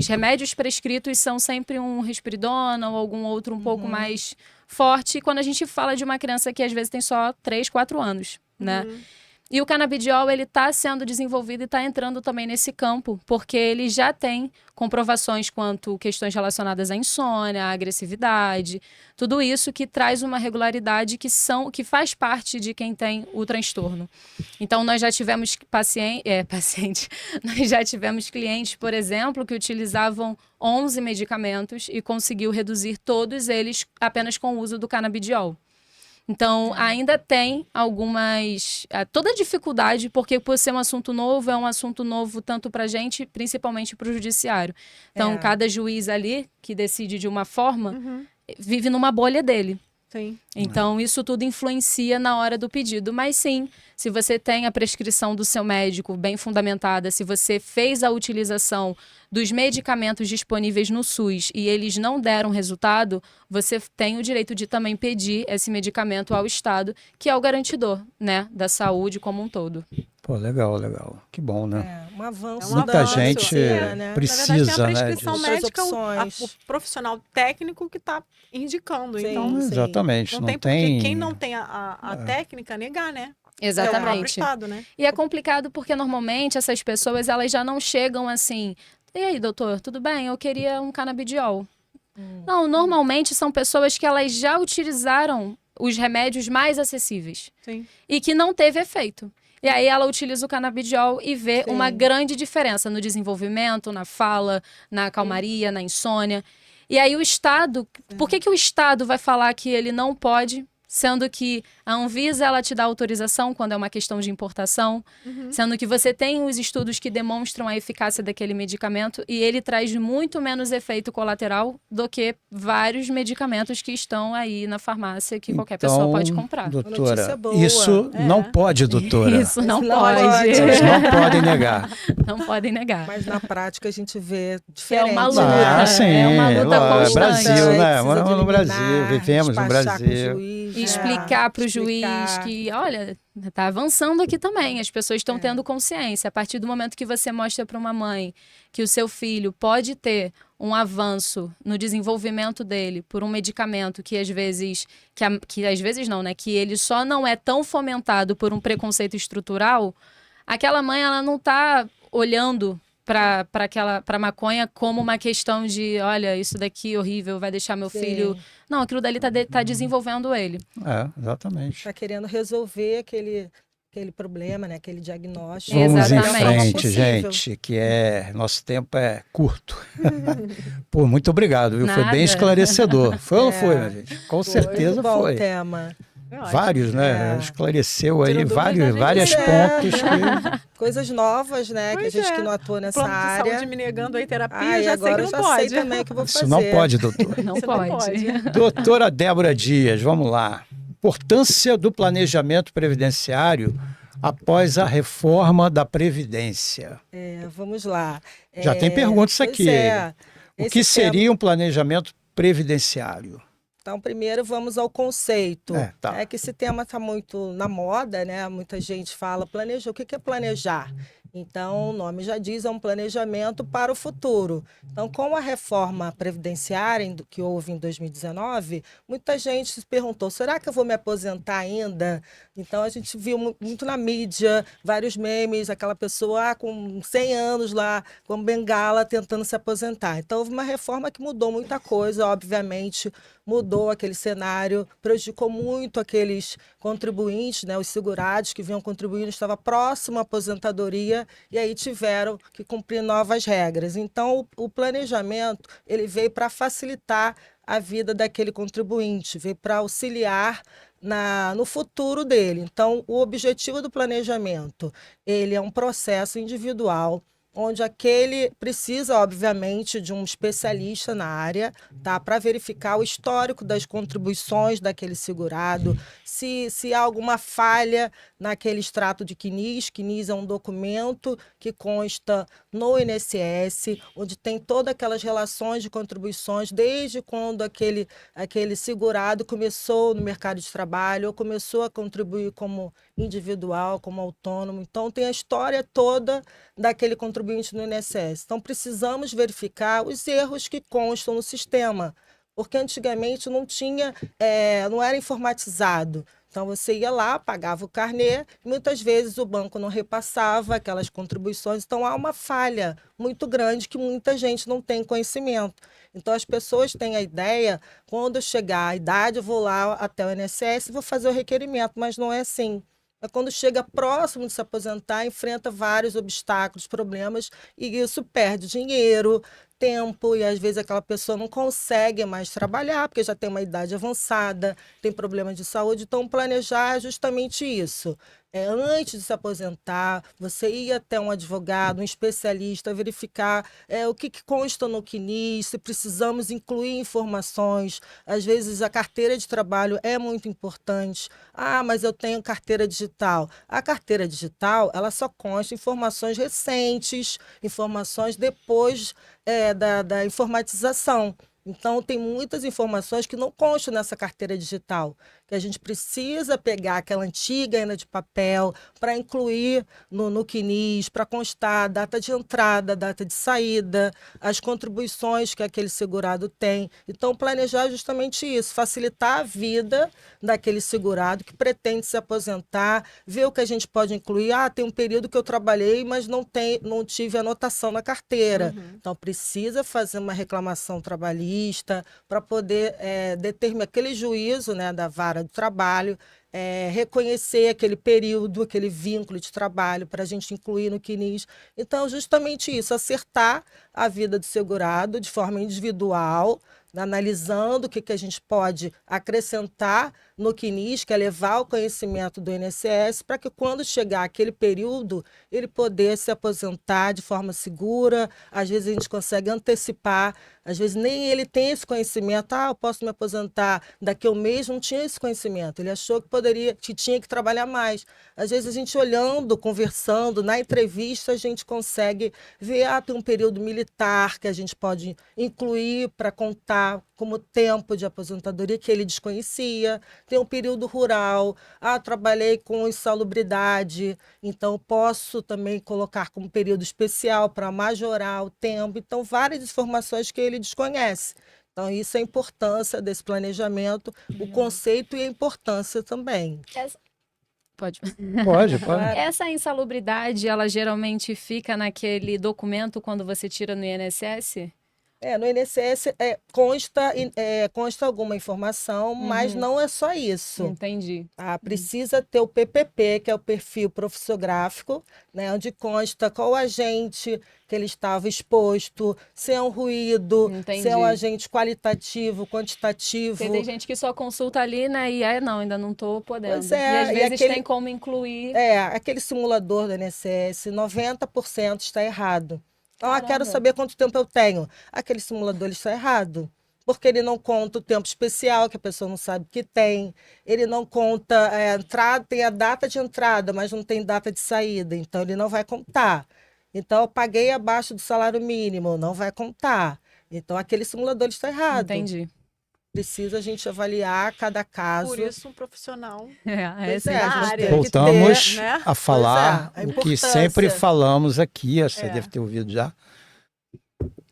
remédios prescritos são sempre um Risperidona ou algum outro um pouco mais forte, quando a gente fala de uma criança que às vezes tem só 3, 4 anos, né? E o canabidiol, ele está sendo desenvolvido e está entrando também nesse campo, porque ele já tem comprovações quanto questões relacionadas à insônia, à agressividade, tudo isso que traz uma regularidade que faz parte de quem tem o transtorno. Então, nós já tivemos nós já tivemos clientes, por exemplo, que utilizavam 11 medicamentos e conseguiu reduzir todos eles apenas com o uso do canabidiol. Então, ainda tem toda dificuldade, porque por ser um assunto novo, é um assunto novo tanto para a gente, principalmente para o judiciário. Então, cada juiz ali, que decide de uma forma, vive numa bolha dele. Sim. Então, isso tudo influencia na hora do pedido. Mas sim, se você tem a prescrição do seu médico bem fundamentada, se você fez a utilização dos medicamentos disponíveis no SUS e eles não deram resultado, você tem o direito de também pedir esse medicamento ao Estado, que é o garantidor, né, da saúde como um todo. Pô, legal, legal. Que bom, né? Um avanço. Muita da gente medicina, né? precisa, Na verdade, tem a né? prescrição disso. médica, Opções. o profissional técnico que está indicando. Sim. Então, Exatamente. não tem porque quem não tem a técnica negar, né? É o próprio Exatamente. Estado, né? E é complicado porque normalmente essas pessoas elas já não chegam assim. E aí, doutor, tudo bem? Eu queria um canabidiol. Não, normalmente são pessoas que elas já utilizaram os remédios mais acessíveis Sim. e que não teve efeito. E aí ela utiliza o canabidiol e vê uma grande diferença no desenvolvimento, na fala, na calmaria, na insônia. E aí o Estado, por que o Estado vai falar que ele não pode, sendo que a Anvisa ela te dá autorização quando é uma questão de importação, sendo que você tem os estudos que demonstram a eficácia daquele medicamento e ele traz muito menos efeito colateral do que vários medicamentos que estão aí na farmácia que qualquer pessoa pode comprar. Doutora, Notícia boa. isso não pode, doutora. Isso não Não pode. pode. Vocês não podem negar. Não podem negar. Mas na prática a gente vê É diferente. uma luta. Ah, sim. É uma luta constante. Brasil, né? Precisa Moramos de no Brasil, eliminar, vivemos no despachar com o Brasil. juiz, Explicar para o juiz explicar. que, olha, tá avançando aqui também, as pessoas estão tendo consciência. A partir do momento que você mostra para uma mãe que o seu filho pode ter um avanço no desenvolvimento dele por um medicamento que às vezes não, né? Que ele só não é tão fomentado por um preconceito estrutural, aquela mãe ela não tá olhando para maconha como uma questão de, olha, isso daqui é horrível, vai deixar meu filho... Não, aquilo dali tá desenvolvendo ele. Exatamente. Está querendo resolver aquele aquele problema, né? Aquele diagnóstico. Vamos em Exatamente. frente, gente, que nosso tempo é curto. Pô, muito obrigado, viu? Foi Nada. bem esclarecedor. Foi ou não foi, É. minha gente? Com Foi certeza muito bom foi. o tema. É ótimo. Vários, né? É. Esclareceu aí Tirou dúvidas da gente. vários É. pontos que... Coisas novas, né? Que a Pois gente é. que não atua O nessa plano de área. saúde me negando aí terapia, Ah, e já sei que agora não eu já pode. sei também o que eu vou fazer. Isso não pode, doutor. Não Isso pode. não pode. Doutora Débora Dias, vamos lá. Importância do planejamento previdenciário após a reforma da Previdência. Vamos lá. Já tem perguntas Pois aqui. é. O Esse que tema- seria um planejamento previdenciário? Então, primeiro vamos ao conceito. Tá. É que esse tema está muito na moda, né? Muita gente fala planejar. O que que é planejar? Então, o nome já diz, é um planejamento para o futuro. Então, com a reforma previdenciária que houve em 2019, muita gente se perguntou, será que eu vou me aposentar ainda? Então, a gente viu muito na mídia, vários memes, aquela pessoa com 100 anos lá, com bengala, tentando se aposentar. Então, houve uma reforma que mudou muita coisa, obviamente, mudou aquele cenário, prejudicou muito aqueles contribuintes, né, os segurados que vinham contribuindo, estava próximo à aposentadoria e aí tiveram que cumprir novas regras. Então, o planejamento ele veio para facilitar a vida daquele contribuinte, veio para auxiliar no futuro dele. Então, o objetivo do planejamento, ele é um processo individual, onde aquele precisa, obviamente, de um especialista na área, tá? Para verificar o histórico das contribuições daquele segurado, se há alguma falha naquele extrato de CNIS. CNIS é um documento que consta no INSS, onde tem todas aquelas relações de contribuições, desde quando aquele segurado começou no mercado de trabalho ou começou a contribuir como individual, como autônomo. Então, tem a história toda daquele contribuinte no INSS. Então, precisamos verificar os erros que constam no sistema, porque antigamente não era informatizado. Então, você ia lá, pagava o carnê, e muitas vezes o banco não repassava aquelas contribuições. Então, há uma falha muito grande que muita gente não tem conhecimento. Então, as pessoas têm a ideia, quando chegar a idade, eu vou lá até o INSS e vou fazer o requerimento, mas não é assim. É quando chega próximo de se aposentar, enfrenta vários obstáculos, problemas, e isso perde dinheiro, tempo, e às vezes aquela pessoa não consegue mais trabalhar, porque já tem uma idade avançada, tem problema de saúde. Então, planejar é justamente isso. Antes de se aposentar, você ir até um advogado, um especialista, verificar o que consta no CNIS, se precisamos incluir informações. Às vezes, a carteira de trabalho é muito importante. Ah, mas eu tenho carteira digital. A carteira digital, ela só consta informações recentes, informações depois da informatização. Então, tem muitas informações que não constam nessa carteira digital, que a gente precisa pegar aquela antiga ainda de papel para incluir no CNIS, para constar a data de entrada, a data de saída, as contribuições que aquele segurado tem. Então, planejar é justamente isso, facilitar a vida daquele segurado que pretende se aposentar, ver o que a gente pode incluir. Ah, tem um período que eu trabalhei, mas não tive anotação na carteira. Então, precisa fazer uma reclamação trabalhista para poder determinar aquele juízo, né, da vara do trabalho, reconhecer aquele período, aquele vínculo de trabalho para a gente incluir no CNIS. Então, justamente isso, acertar a vida do segurado de forma individual, analisando o que a gente pode acrescentar no CNIS, que é levar o conhecimento do INSS, para que quando chegar aquele período, ele poder se aposentar de forma segura. Às vezes a gente consegue antecipar, às vezes nem ele tem esse conhecimento. Ah, eu posso me aposentar daqui a um mês, não tinha esse conhecimento. Ele achou que tinha que trabalhar mais. Às vezes a gente olhando, conversando, na entrevista, a gente consegue ver, tem um período militar que a gente pode incluir para contar como tempo de aposentadoria que ele desconhecia. Tem um período rural. Trabalhei com insalubridade, então posso também colocar como período especial para majorar o tempo. Então, várias informações que ele desconhece. Então, isso é a importância desse planejamento, o conceito e a importância também. Pode. Pode. Essa insalubridade, ela geralmente fica naquele documento quando você tira no INSS? No INSS consta alguma informação, mas não é só isso. Entendi. Tá? Precisa ter o PPP, que é o perfil profissiográfico, né, onde consta qual agente que ele estava exposto, se é um ruído, se é um Entendi. agente qualitativo, quantitativo. Porque tem gente que só consulta ali, né? E não, ainda não estou podendo. Pois é, E às e vezes aquele- tem como incluir. Aquele simulador do INSS, 90% está errado. Então, quero Caramba. saber quanto tempo eu tenho. Aquele simulador ele está errado. Porque ele não conta o tempo especial, que a pessoa não sabe que tem. Ele não conta a entrada, tem a data de entrada, mas não tem data de saída. Então, ele não vai contar. Então, eu paguei abaixo do salário mínimo, não vai contar. Então, aquele simulador ele está errado. Entendi. Precisa a gente avaliar cada caso. Por isso, um profissional. Pois Sim, é, da a gente área. tem que ter, Voltamos né? a falar Pois é, a o que importância. sempre falamos aqui, você É. deve ter ouvido já.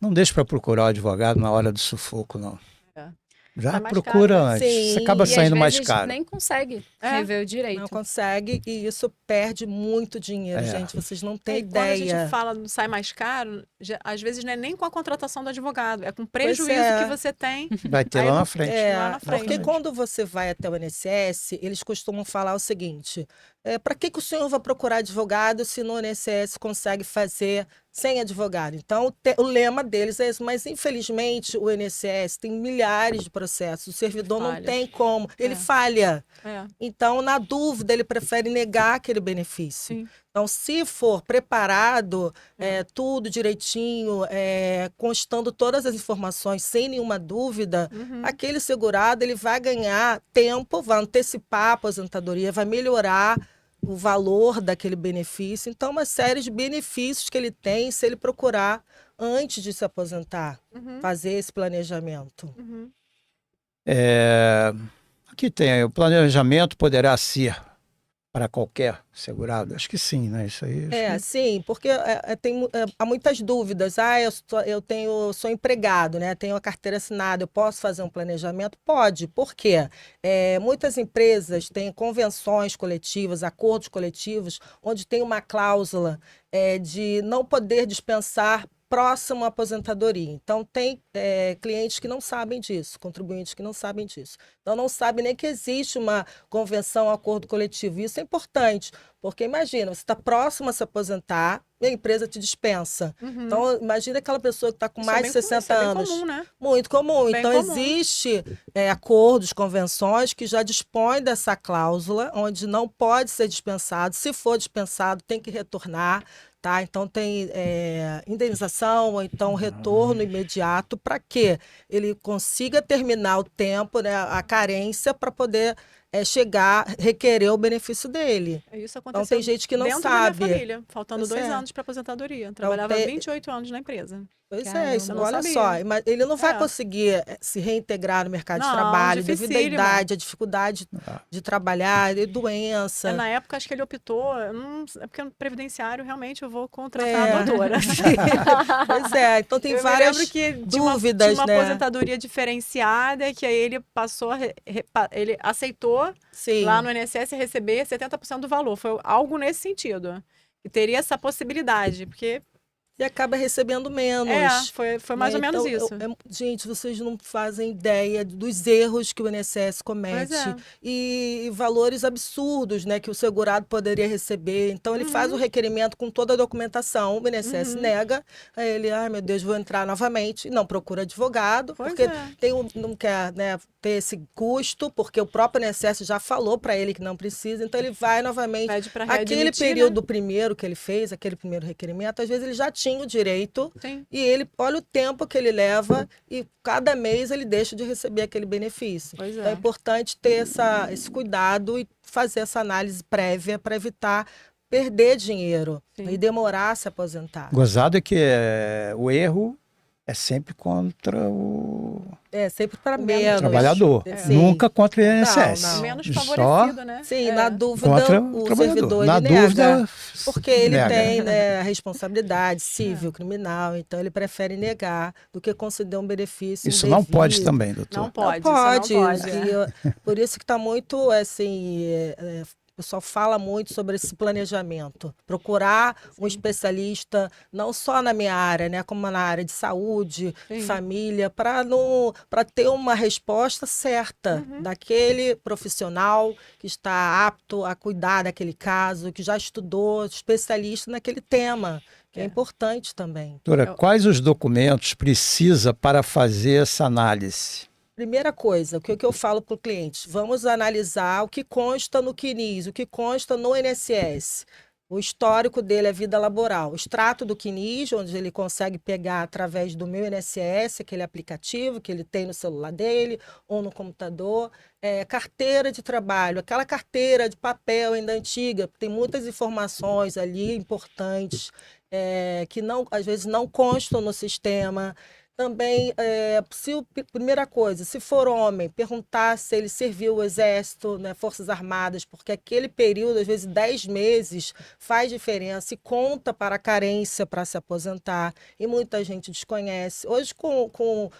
Não deixe para procurar o advogado na hora do sufoco, não. É. Já Sai mais procura caro, né? antes. Sim, Você acaba E às saindo mais vezes caro. nem consegue É. rever o direito. Não consegue e isso perde muito dinheiro, É. gente. Vocês não têm E quando a ideia. gente fala do sai mais caro, às vezes não é nem com a contratação do advogado, é com o Pois prejuízo é. que você tem. Vai ter Aí lá não- na frente. lá na frente. Porque quando você vai até o INSS, eles costumam falar o seguinte: para que o senhor vai procurar advogado se no INSS consegue fazer sem advogado? Então, o lema deles é isso. Mas, infelizmente, o INSS tem milhares de processos. O servidor não Falhas. tem como. Ele É. falha. É. Então, na dúvida, ele prefere negar aquele benefício. Sim. Então, se for preparado, tudo direitinho, constando todas as informações, sem nenhuma dúvida, Uhum. aquele segurado ele vai ganhar tempo, vai antecipar a aposentadoria, vai melhorar o valor daquele benefício. Então, uma série de benefícios que ele tem se ele procurar antes de se aposentar, Uhum. fazer esse planejamento. Uhum. Aqui tem, o planejamento poderá ser para qualquer segurado? Acho que sim, né? Isso aí. Sim, porque há muitas dúvidas. Sou empregado, né? Tenho a carteira assinada, eu posso fazer um planejamento? Pode. Por quê? Muitas empresas têm convenções coletivas, acordos coletivos, onde tem uma cláusula de não poder dispensar próximo à aposentadoria. Então, tem clientes que não sabem disso, contribuintes que não sabem disso. Então, não sabem nem que existe uma convenção, um acordo coletivo. Isso é importante, porque imagina, você está próximo a se aposentar e a empresa te dispensa. Uhum. Então, imagina aquela pessoa que está com Isso é mais bem de 60 isso é bem anos. comum, né? Muito comum. Bem Então, comum. existe acordos, convenções que já dispõem dessa cláusula, onde não pode ser dispensado. Se for dispensado, tem que retornar. Tá? Então, tem indenização ou então retorno imediato para que ele consiga terminar o tempo, né, a carência, para poder chegar, requerer o benefício dele. Isso Então, aconteceu tem gente que não dentro sabe. da minha família, faltando Pois 2 é. anos para aposentadoria. Trabalhava 28 anos na empresa. Pois Caramba, isso, eu não olha sabia. só, mas ele não vai É. conseguir se reintegrar no mercado de Não, trabalho devido à dificílimo. idade, a dificuldade de trabalhar, e doença. Na época, acho que ele optou, é porque no previdenciário, realmente, eu vou contratar a É. doutora. Pois é, então tem Eu me várias lembro que dúvidas, tinha uma né? aposentadoria diferenciada, que aí ele passou, ele aceitou Sim. lá no INSS receber 70% do valor. Foi algo nesse sentido. E teria essa possibilidade, porque E acaba recebendo menos. foi mais ou menos Então, isso. gente, vocês não fazem ideia dos erros que o INSS comete Pois é. e valores absurdos, né, que o segurado poderia receber. Então, ele faz o requerimento com toda a documentação, o INSS nega, aí ele, ai meu Deus, vou entrar novamente, e não procura advogado, Pois porque é. não quer, né, ter esse custo, porque o próprio INSS já falou para ele que não precisa, então ele vai novamente. Pede para Aquele readmitir, período primeiro que ele fez, aquele primeiro requerimento, às vezes ele já tinha o direito Sim. e ele, olha o tempo que ele leva e cada mês ele deixa de receber aquele benefício. Pois Então é é. importante ter esse cuidado e fazer essa análise prévia para evitar perder dinheiro Sim. e demorar a se aposentar. Gozado é que o erro é sempre contra o Sempre para O menos. trabalhador, Sim. nunca contra o INSS. Não. Menos Só favorecido, né? Sim, É. na dúvida, contra o o trabalhador. servidor Na ele nega. dúvida, Porque ele nega. tem, né, a responsabilidade civil, criminal, então ele prefere negar do que conceder um benefício Isso não indevido. pode também, doutor. Não pode, Não pode. isso não pode. Por isso que está muito, assim, pessoal fala muito sobre esse planejamento. Procurar um especialista, não só na minha área, né, como na área de saúde, Sim. família, para ter uma resposta certa daquele profissional que está apto a cuidar daquele caso, que já estudou, especialista naquele tema, que é importante também. Doutora, quais os documentos precisa para fazer essa análise? Primeira coisa, o que eu falo para o cliente? Vamos analisar o que consta no CNIS, o que consta no INSS. O histórico dele é vida laboral. O extrato do CNIS, onde ele consegue pegar através do meu INSS, aquele aplicativo que ele tem no celular dele ou no computador. Carteira de trabalho, aquela carteira de papel ainda antiga, tem muitas informações ali importantes que não, às vezes não constam no sistema. Também, primeira coisa, se for homem, perguntar se ele serviu o Exército, né, Forças Armadas, porque aquele período, às vezes 10 meses, faz diferença e conta para a carência para se aposentar. E muita gente desconhece. Hoje, com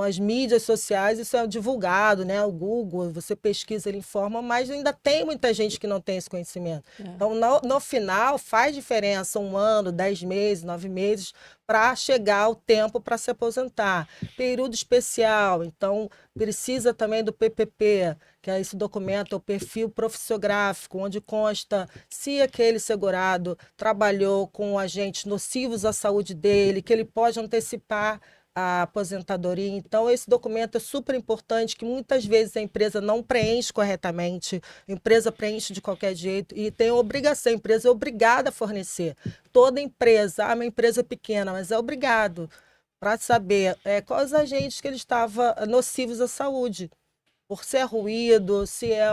as mídias sociais, isso é divulgado, né? O Google, você pesquisa, ele informa, mas ainda tem muita gente que não tem esse conhecimento. Então, no final, faz diferença 1 ano, 10 meses, 9 meses, para chegar o tempo para se aposentar. Período especial, então precisa também do PPP, que é esse documento, o perfil profissiográfico, onde consta se aquele segurado trabalhou com agentes nocivos à saúde dele, que ele pode antecipar a aposentadoria. Então, esse documento é super importante, que muitas vezes a empresa não preenche corretamente, a empresa preenche de qualquer jeito e tem obrigação, a empresa é obrigada a fornecer. Toda empresa, uma empresa pequena, mas é obrigado para saber quais agentes que ele estava nocivos à saúde, por se é ruído, se é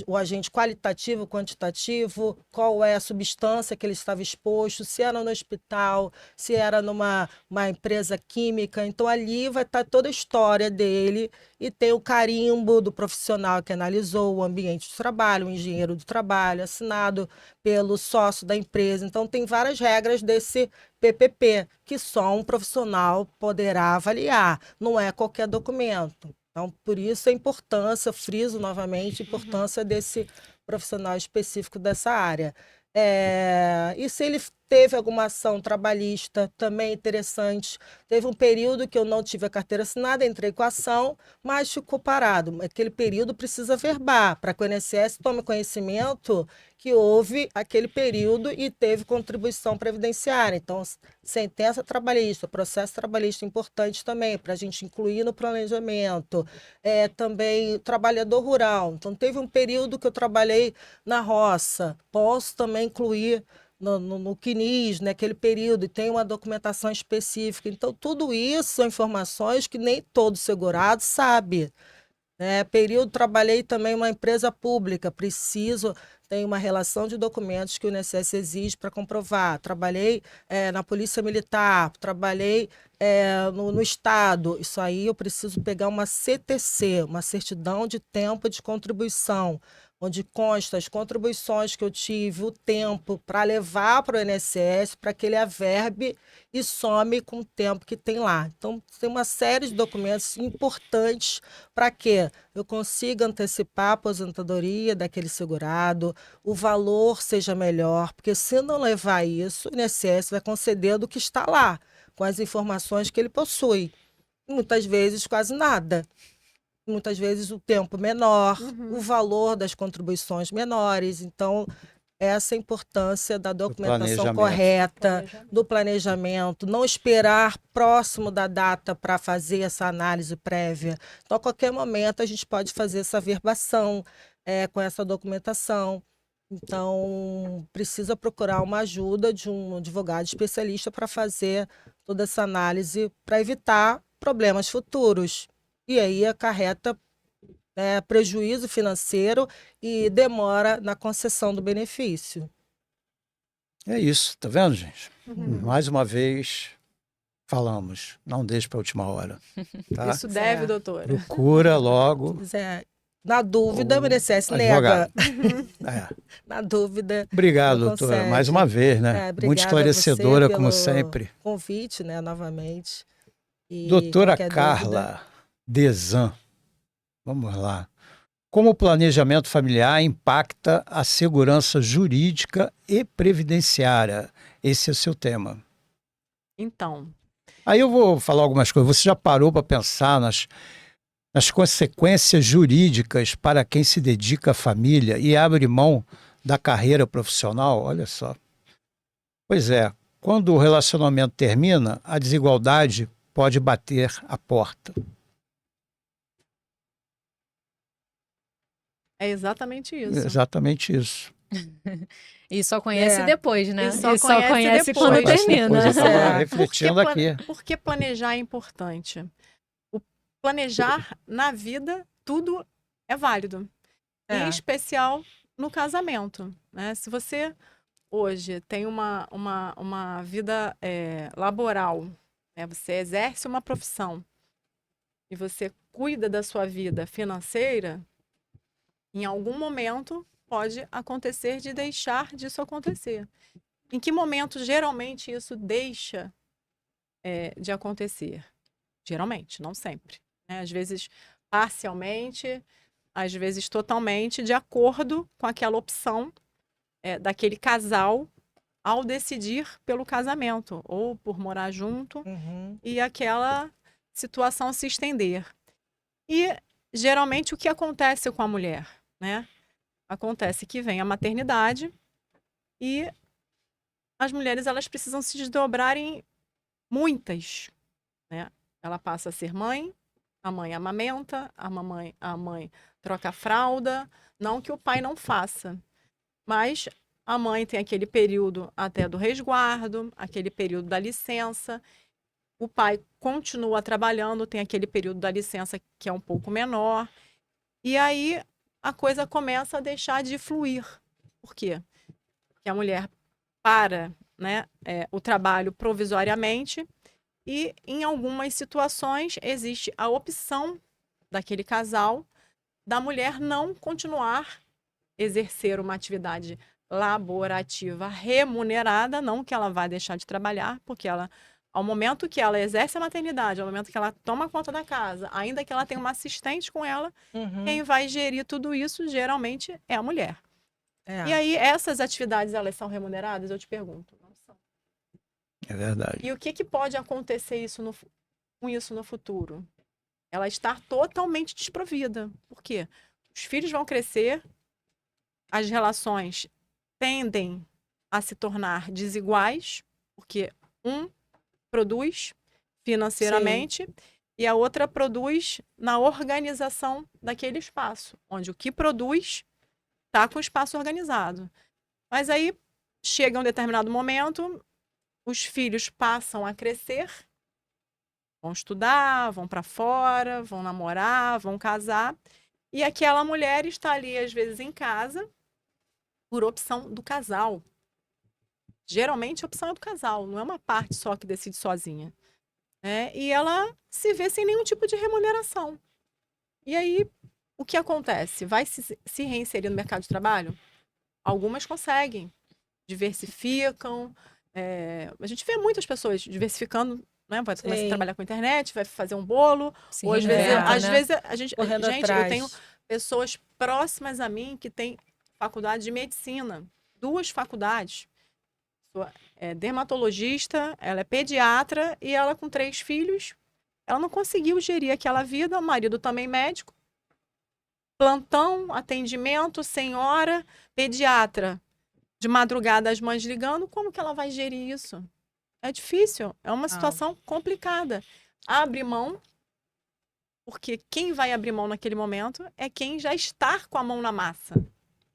o agente qualitativo, quantitativo, qual é a substância que ele estava exposto, se era no hospital, se era numa empresa química. Então, ali vai estar toda a história dele e tem o carimbo do profissional que analisou o ambiente de trabalho, o engenheiro do trabalho, assinado pelo sócio da empresa. Então, tem várias regras desse PPP, que só um profissional poderá avaliar, não é qualquer documento. Então, por isso a importância, friso novamente, a importância desse profissional específico dessa área. E se ele teve alguma ação trabalhista, também interessante. Teve um período que eu não tive a carteira assinada, entrei com a ação, mas ficou parado. Aquele período precisa verbar, para que o INSS tome conhecimento que houve aquele período e teve contribuição previdenciária. Então, sentença trabalhista, processo trabalhista importante também, para a gente incluir no planejamento. Também trabalhador rural. Então, teve um período que eu trabalhei na roça, posso também incluir no CNIS, naquele período, e tem uma documentação específica. Então, tudo isso são informações que nem todo segurado sabe. Período, trabalhei também em uma empresa pública, tem uma relação de documentos que o INSS exige para comprovar. Trabalhei na Polícia Militar, trabalhei no Estado. Isso aí eu preciso pegar uma CTC, uma certidão de tempo de contribuição, onde consta as contribuições que eu tive, o tempo para levar para o INSS, para que ele averbe e some com o tempo que tem lá. Então, tem uma série de documentos importantes para que eu consiga antecipar a aposentadoria daquele segurado, o valor seja melhor, porque se não levar isso, o INSS vai conceder do que está lá, com as informações que ele possui. Muitas vezes, quase nada. Muitas vezes o tempo menor, o valor das contribuições menores. Então, essa é a importância da documentação correta, do planejamento, não esperar próximo da data para fazer essa análise prévia. Então, a qualquer momento, a gente pode fazer essa verbação com essa documentação. Então, precisa procurar uma ajuda de um advogado especialista para fazer toda essa análise, para evitar problemas futuros. E aí acarreta prejuízo financeiro e demora na concessão do benefício. É isso, tá vendo, gente? Mais uma vez falamos, não deixe para a última hora. Tá? Isso deve, doutora. Procura logo. Na dúvida, o INSS nega. Na dúvida. Obrigado, doutora, mais uma vez, né? Muito esclarecedora, como sempre. Convite, né, novamente. Doutora Carla Desan, vamos lá. como o planejamento familiar impacta a segurança jurídica e previdenciária. Esse é o seu tema. Então, Aí eu vou falar algumas coisas. Você já parou para pensar nas consequências jurídicas para quem se dedica à família e abre mão da carreira profissional? Olha só. Pois é, quando o relacionamento termina, a desigualdade pode bater à porta. é exatamente isso. Exatamente isso. E só conhece É. depois, né? E só conhece quando depois. termina. Depois eu estava É. refletindo aqui. Por que planejar é importante? O planejar na vida, tudo é válido. Em É. especial no casamento, né? Se você hoje tem uma vida laboral, né? Você exerce uma profissão e você cuida da sua vida financeira, em algum momento pode acontecer de deixar disso acontecer. Em que momento geralmente isso deixa de acontecer? Geralmente, não sempre, né? Às vezes parcialmente, às vezes totalmente, de acordo com aquela opção daquele casal ao decidir pelo casamento ou por morar junto Uhum. e aquela situação se estender. E geralmente o que acontece com a mulher, né? Acontece que vem a maternidade e as mulheres elas precisam se desdobrar em muitas, né? Ela passa a ser mãe, a mãe amamenta, a mãe troca a fralda, não que o pai não faça, mas a mãe tem aquele período até do resguardo, aquele período da licença. O pai continua trabalhando, tem aquele período da licença que é um pouco menor. E aí a coisa começa a deixar de fluir. Por quê? Porque a mulher para, né, o trabalho provisoriamente e em algumas situações existe a opção daquele casal da mulher não continuar exercer uma atividade laborativa remunerada, não que ela vá deixar de trabalhar, porque ela, ao momento que ela exerce a maternidade, ao momento que ela toma conta da casa, ainda que ela tenha uma assistente com ela, Uhum. quem vai gerir tudo isso geralmente é a mulher. É. E aí, essas atividades, elas são remuneradas? Eu te pergunto. Não são. É verdade. E o que pode acontecer com isso no futuro? Ela estar totalmente desprovida. Por quê? Os filhos vão crescer, as relações tendem a se tornar desiguais, porque um produz financeiramente e a outra produz na organização daquele espaço, onde o que produz está com o espaço organizado. Mas aí chega um determinado momento, os filhos passam a crescer, vão estudar, vão para fora, vão namorar, vão casar, e aquela mulher está ali às vezes em casa por opção do casal. Geralmente a opção é do casal, não é uma parte só que decide sozinha. E ela se vê sem nenhum tipo de remuneração. E aí, o que acontece? Vai se reinserir no mercado de trabalho? Algumas conseguem, diversificam. A gente vê muitas pessoas diversificando, né? Vai começar a Sim. trabalhar com a internet, vai fazer um bolo. Se Ou às vezes, reinventa, às né? vezes a gente, Correndo gente, atrás. eu tenho pessoas próximas a mim que têm faculdade de medicina, 2 faculdades. É dermatologista, ela é pediatra e ela com 3 filhos, ela não conseguiu gerir aquela vida, o marido também médico, plantão, atendimento, senhora, pediatra, de madrugada as mães ligando, como que ela vai gerir isso? É difícil, é uma situação complicada. Abre mão, porque quem vai abrir mão naquele momento é quem já está com a mão na massa,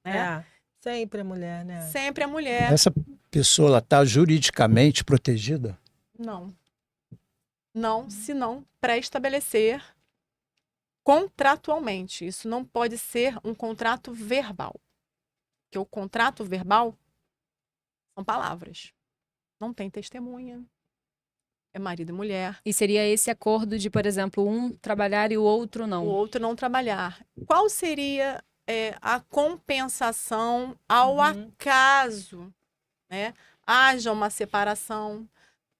né? Sempre a mulher, né? Sempre a mulher. Essa pessoa está juridicamente protegida? Não. Não, se não pré-estabelecer contratualmente. Isso não pode ser um contrato verbal. Porque o contrato verbal são palavras. Não tem testemunha. É marido e mulher. E seria esse acordo de, por exemplo, um trabalhar e o outro O não. outro não trabalhar. Qual seria a compensação ao acaso, né? Haja uma separação,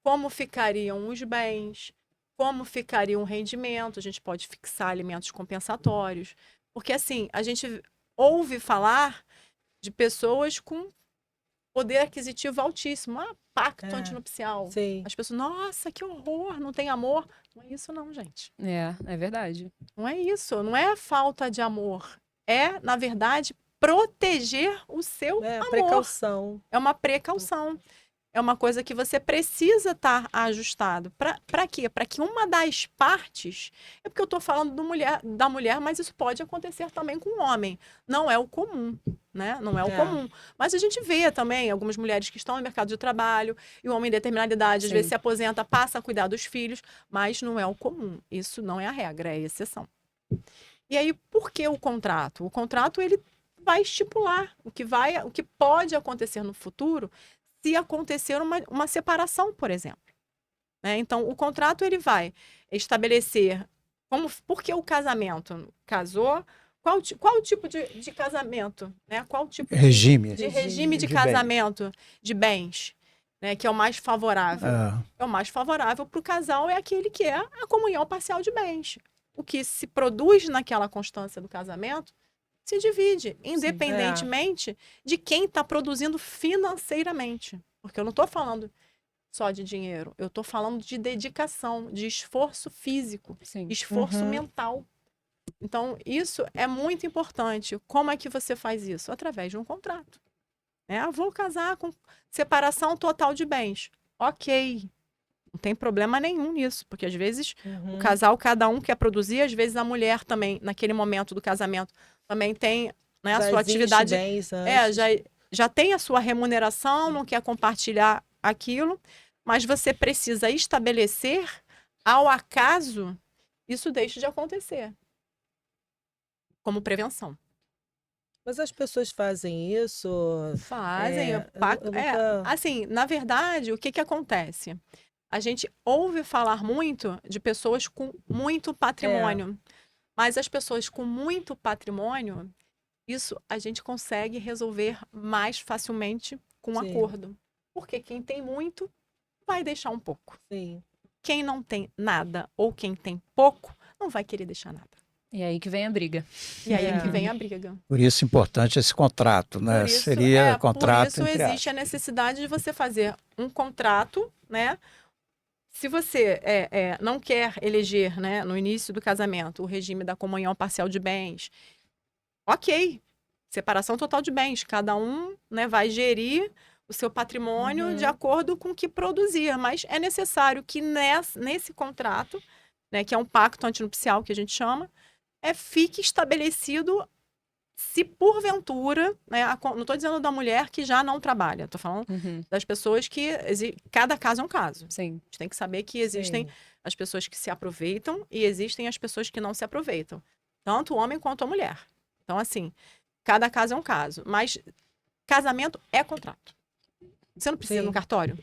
como ficariam os bens, como ficaria o rendimento, a gente pode fixar alimentos compensatórios, Porque, assim, a gente ouve falar de pessoas com poder aquisitivo altíssimo. Ah, pacto É. antinupcial. Sim. As pessoas, nossa, que horror, não tem amor. Não é isso não, gente. É verdade. Não é isso, não é falta de amor. É, na verdade, proteger o seu É, amor. precaução. É uma precaução. É uma coisa que você precisa estar ajustado. Para quê? Para que uma das partes. É porque eu estou falando da mulher, mas isso pode acontecer também com o homem. Não é o comum, né? Não é o É. comum. Mas a gente vê também algumas mulheres que estão no mercado de trabalho e o homem em determinada idade, às Sim. vezes se aposenta, passa a cuidar dos filhos, mas não é o comum. Isso não é a regra, é a exceção. E aí, por que o contrato? O contrato ele vai estipular o que pode acontecer no futuro se acontecer uma separação, por exemplo. Né? Então, o contrato ele vai estabelecer por que o casamento casou, qual o tipo de casamento, né? Qual tipo Regime. de regime de De casamento de bens, né? Que é o mais favorável. Ah, É o mais favorável para o casal é aquele que é a comunhão parcial de bens. O que se produz naquela constância do casamento se divide, independentemente de quem está produzindo financeiramente. Porque eu não estou falando só de dinheiro, eu estou falando de dedicação, de esforço físico, Sim. esforço Uhum. mental. Então, isso é muito importante. Como é que você faz isso? Através de um contrato. Vou casar com separação total de bens. Ok. Não tem problema nenhum nisso, porque às vezes o casal, cada um quer produzir, às vezes a mulher também, naquele momento do casamento, também tem, né, a Já sua existe atividade. bens antes. Já tem a sua remuneração, não quer compartilhar aquilo, mas você precisa estabelecer, ao acaso, isso deixa de acontecer. Como prevenção. Mas as pessoas fazem isso. Fazem. eu nunca- Assim, na verdade, o que que acontece? A gente ouve falar muito de pessoas com muito patrimônio. Mas as pessoas com muito patrimônio, isso a gente consegue resolver mais facilmente com um Sim. acordo. Porque quem tem muito vai deixar um pouco. Sim. Quem não tem nada ou quem tem pouco não vai querer deixar nada. E aí que vem a briga. E aí é É. que vem a briga. por isso é importante esse contrato, né? Por isso, Seria contrato por isso entre existe a necessidade de você fazer um contrato, né? Se você não quer eleger, né, no início do casamento, o regime da comunhão parcial de bens, ok, separação total de bens, cada um, né, vai gerir o seu patrimônio de acordo com o que produzir, mas é necessário que nesse contrato, né, que é um pacto antinupcial que a gente chama, fique estabelecido se porventura, né, não estou dizendo da mulher que já não trabalha, estou falando Uhum. das pessoas que cada caso é um caso. Sim. A gente tem que saber que existem as pessoas que se aproveitam e existem as pessoas que não se aproveitam. Tanto o homem quanto a mulher. Então, assim, cada caso é um caso. Mas casamento é contrato. Você não precisa ir no cartório.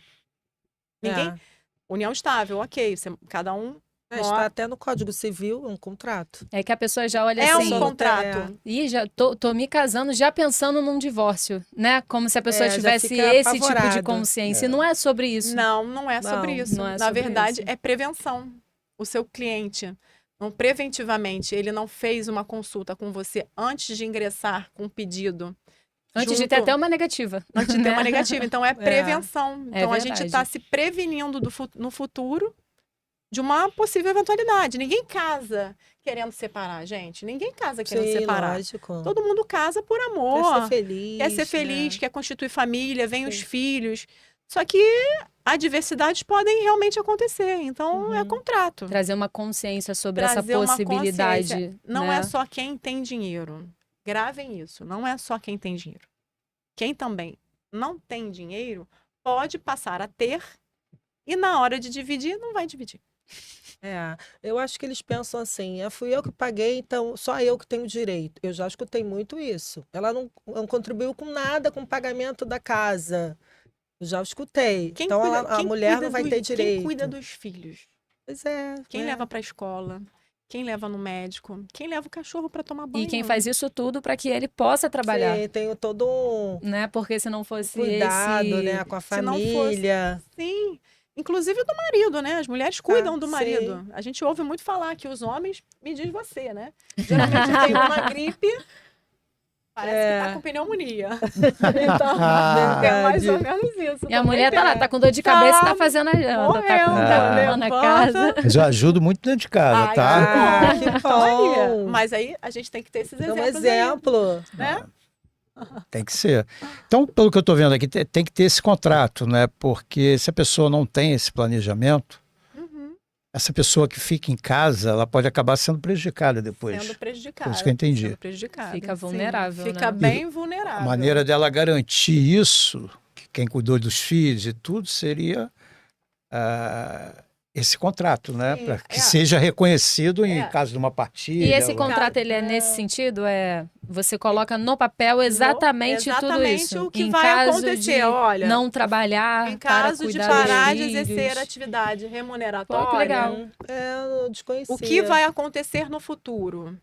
Ninguém. União estável, ok. Cada um. Está até no Código Civil, um contrato. É que a pessoa já olha É assim. um contrato. Ih, já tô me casando já pensando num divórcio, né? Como se a pessoa Já tivesse fica esse tipo de apavorado. consciência. E não é sobre isso. Não é sobre Não, isso. não é Na sobre verdade, isso. é prevenção. O seu cliente, preventivamente, ele não fez uma consulta com você antes de ingressar com um pedido. Antes de ter até uma negativa. Antes de ter uma né? negativa. Então, é prevenção. Então, a gente verdade. está se prevenindo no futuro de uma possível eventualidade. Ninguém casa querendo separar, gente. Ninguém casa querendo separar. Lógico. Todo mundo casa por amor. Quer ser feliz. Quer ser feliz, né? quer constituir família, vem os Sim. filhos. Só que adversidades podem realmente acontecer. Então, é contrato. Trazer uma consciência sobre Trazer essa uma possibilidade. consciência. Não né? é só quem tem dinheiro. Gravem isso. Não é só quem tem dinheiro. Quem também não tem dinheiro pode passar a ter e na hora de dividir, não vai dividir. Eu acho que eles pensam assim, fui eu que paguei, então só eu que tenho direito. Eu já escutei muito isso. Ela não contribuiu com nada com o pagamento da casa. Eu já escutei. Então a mulher não vai ter direito. Quem cuida dos filhos? Pois é. Quem né? leva para a escola? Quem leva no médico? Quem leva o cachorro para tomar banho? E quem faz isso tudo para que ele possa trabalhar. Sim, tem todo um Né? Porque se não fosse cuidado, esse... né, com a Se não fosse- família. Sim. inclusive do marido, né? As mulheres cuidam do sim. marido. A gente ouve muito falar que os homens, me diz você, né? Geralmente tem uma gripe, parece que tá com pneumonia. Então, é mais ou menos isso. E a mulher tá lá, tá com dor de cabeça e tá fazendo a janta, tá com morrendo, tá na casa. levanta. Mas eu ajudo muito dentro de casa, Ai, tá? Ah, que Então, aí, bom. mas aí a gente tem que ter esses É um exemplos exemplo. aí, né? Tem que ser. Então, pelo que eu estou vendo aqui, tem que ter esse contrato, né? Porque se a pessoa não tem esse planejamento, Uhum. essa pessoa que fica em casa, ela pode acabar sendo prejudicada depois. Sendo prejudicada. Foi isso que eu entendi. Sendo prejudicada. Fica sim. vulnerável, Fica né? bem A vulnerável. maneira dela garantir isso, que quem cuidou dos filhos e tudo, seria esse contrato, né? Sim, Para que é. seja reconhecido em É. caso de uma partilha. E esse ou- contrato, ele é nesse sentido? Você coloca no papel exatamente tudo exatamente isso. o que em vai caso acontecer, de olha, não trabalhar, Em para caso de cuidar parar dos de exercer filhos. atividade remuneratória, Pô, que legal. Eu desconhecia. o que vai acontecer no futuro?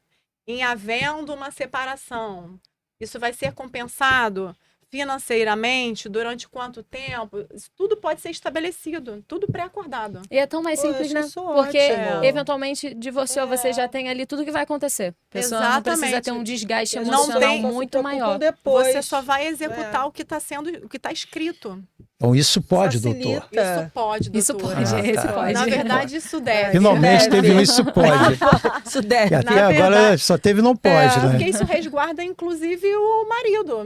Em havendo uma separação, isso vai ser compensado financeiramente? Durante quanto tempo? Isso tudo pode ser estabelecido, tudo pré-acordado. E é tão mais Pô, simples, acho né? isso Porque ótimo. eventualmente divorciou, você já tem ali tudo que vai acontecer. A pessoa não precisa Exatamente. ter um desgaste As Não pessoas emocional tem- só se muito preocupam maior. Depois. Você só vai executar o que está sendo, o que está escrito. Então, isso pode, Facilita. doutor. Isso pode, doutora. Isso pode, Ah, esse tá. pode. Na verdade, isso deve. Finalmente Deve. teve um isso pode. Isso deve. Que até Na agora verdade- só teve não pode, né? Porque isso resguarda, inclusive, o marido,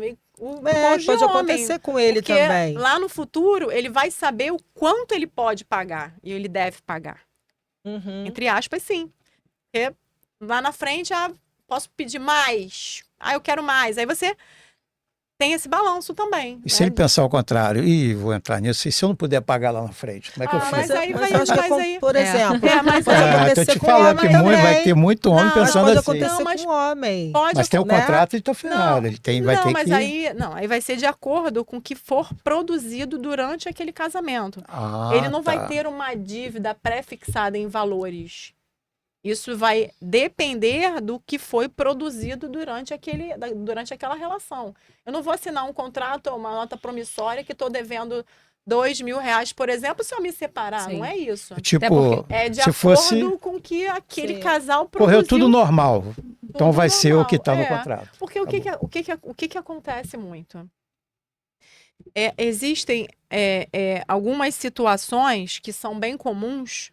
o cônjuge Pode homem. acontecer com ele Porque também. lá no futuro, ele vai saber o quanto ele pode pagar. E ele deve pagar. Uhum. Entre aspas, sim. Porque lá na frente, posso pedir mais. Eu quero mais. Aí você tem esse balanço também. E se ele pensar o contrário, vou entrar nisso, e se eu não puder pagar lá na frente, como é que eu Ah, fico? mas aí Mas vai- eu acho que mas aí- por exemplo, mas pode aí- Tô acontecer te com falando que homem vai também. ter muito homem Não, Mas pensando pode assim. acontecer Não, mas com homem. Pode Mas tem o né? contrato e tá ferrado. Não, Ele vai ter mas que... aí vai ser de acordo com o que for produzido durante aquele casamento. Ah, Ele não tá. vai ter uma dívida pré-fixada em valores. Isso vai depender do que foi produzido durante aquela relação. Eu não vou assinar um contrato ou uma nota promissória que estou devendo R$2.000, por exemplo, se eu me separar. Sim. Não é isso. Tipo, É de se acordo fosse... com que aquele Sim. casal produziu. Correu tudo normal. Então tudo vai ser o normal, que está no é. contrato. Porque o que acontece muito? Existem algumas situações que são bem comuns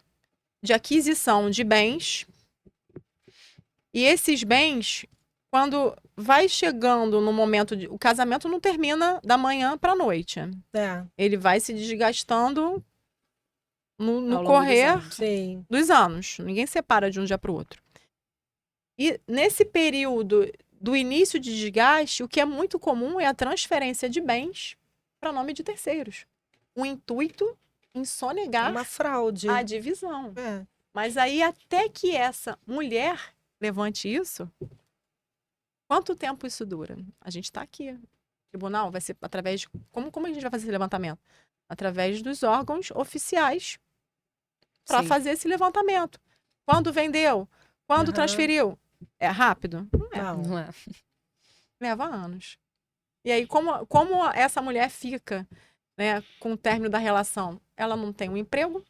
de aquisição de bens. E esses bens, quando vai chegando no momento o casamento não termina da manhã para a noite. É, Ele vai se desgastando Ao no longo dos correr anos. sim. dos anos. Ninguém separa de um dia para o outro. E nesse período do início de desgaste, o que é muito comum é a transferência de bens para nome de terceiros. O intuito em sonegar Uma fraude. a divisão. É. Mas aí, até que essa mulher levante isso, quanto tempo isso dura? A gente está aqui. O tribunal vai ser através de... Como a gente vai fazer esse levantamento? Através dos órgãos oficiais para Sim. fazer esse levantamento. Quando vendeu? Quando Aham. transferiu? É rápido? Não é. Não. Não é? Leva anos. E aí, como essa mulher fica, né, com o término da relação? Ela não tem um emprego,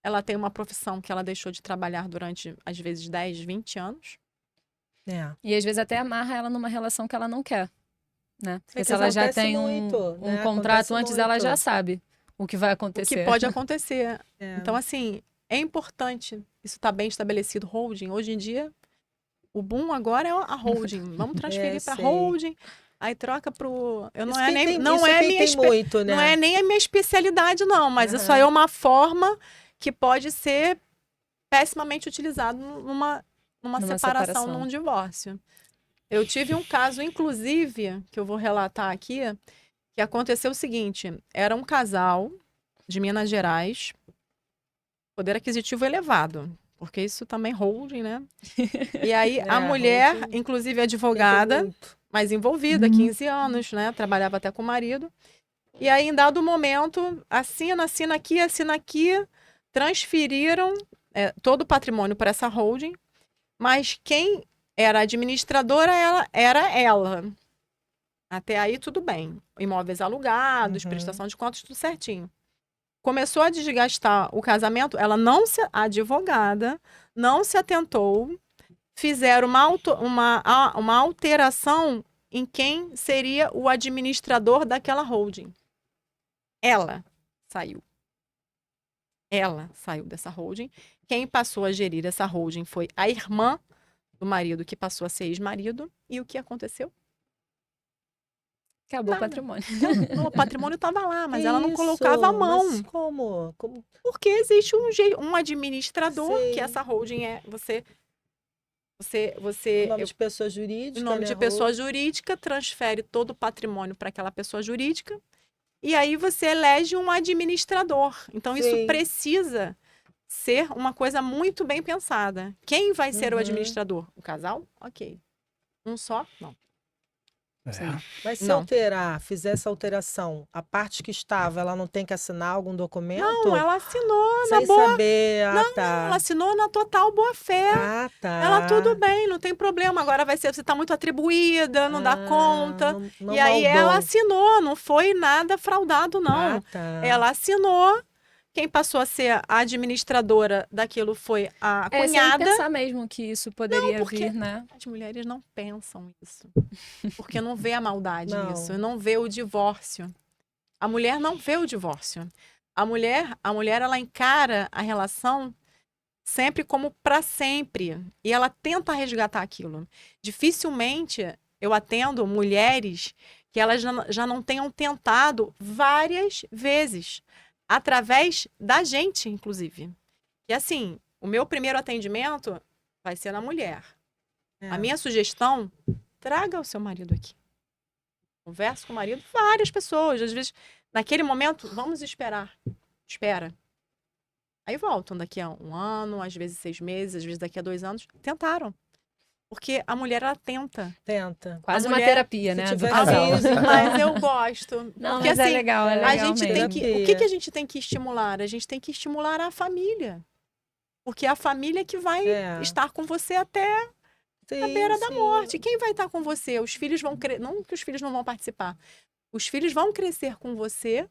ela tem uma profissão que ela deixou de trabalhar durante, às vezes, 10, 20 anos. É. E às vezes até amarra ela numa relação que ela não quer, né? Porque Isso se ela já acontece tem muito, um né? contrato Acontece antes, ela muito. já sabe o que vai O acontecer. que pode acontecer. É. Então, assim, é importante isso estar bem estabelecido. Holding, hoje em dia, o boom agora é a holding. Vamos transferir para sei. holding, aí troca pro... Isso Não é quem nem, tem- não isso é quem minha tem espe- muito, né? não é nem a minha especialidade, não, mas isso Aham. aí é uma forma que pode ser pessimamente utilizado numa separação, separação. num divórcio. Eu tive um caso, inclusive, que eu vou relatar aqui, que aconteceu o seguinte: era um casal de Minas Gerais, poder aquisitivo elevado, porque isso também holding, né? E aí a mulher, holding inclusive Quem tem advogada, muito. mas envolvida, 15 anos, né? Trabalhava até com o marido. E aí, em dado momento, assina aqui, transferiram todo o patrimônio para essa holding, mas quem era administradora era ela. Até aí, tudo bem. Imóveis alugados, Uhum. prestação de contas, tudo certinho. Começou a desgastar o casamento, a advogada não se atentou, fizeram uma alteração em quem seria o administrador daquela holding. Ela saiu. Ela saiu dessa holding. Quem passou a gerir essa holding foi a irmã do marido, que passou a ser ex-marido. E o que aconteceu? Acabou o Nada. patrimônio. O patrimônio estava lá, mas Que ela não isso? colocava a mão. Mas como? Porque existe um administrador, Sim. que essa holding é você Nome de pessoa jurídica, em nome né, de pessoa jurídica, transfere todo o patrimônio para aquela pessoa jurídica, e aí você elege um administrador. Então, isso Sim. precisa ser uma coisa muito bem pensada. Quem vai ser o Uhum. administrador? O casal? Ok. Um só? Não. É. Mas se Não. fizer essa alteração, a parte que estava, ela não tem que assinar algum documento? Não, ela assinou na Sem boa... saber. Ah, Não, tá. ela assinou na total boa-fé. Ah, tá. Ela, tudo bem, não tem problema. Agora você está muito atribuída, não dá conta. Não E aí maldou. ela assinou, não foi nada fraudado, não. Ah, tá. Ela assinou. Quem passou a ser a administradora daquilo foi a Sem cunhada. pensar mesmo que isso poderia porque- vir, né? As mulheres não pensam isso. Porque não vê a maldade Não. nisso, não vê o divórcio. A mulher não vê o divórcio. A mulher ela encara a relação sempre como para sempre. E ela tenta resgatar aquilo. Dificilmente eu atendo mulheres que elas já não tenham tentado várias vezes. Através da gente, inclusive. E assim, o meu primeiro atendimento vai ser na mulher. É. A minha sugestão, traga o seu marido aqui. Converse com o marido, várias pessoas. Às vezes, naquele momento, vamos esperar. Espera. Aí voltam daqui a 1 ano, às vezes 6 meses, às vezes daqui a 2 anos. Tentaram. Porque a mulher, ela tenta. Tenta. Quase A uma mulher, terapia, se né? Do tiver casal. filhos, então- Mas eu gosto. Não, porque mas assim, é legal a mesmo. gente tem que. O Terapia. que a gente tem que estimular? A gente tem que estimular a família. Porque é a família que vai É. estar com você até a Sim, beira da sim. morte. Quem vai estar com você? Os filhos vão crescer. Não que os filhos não vão participar. Os filhos vão crescer com você,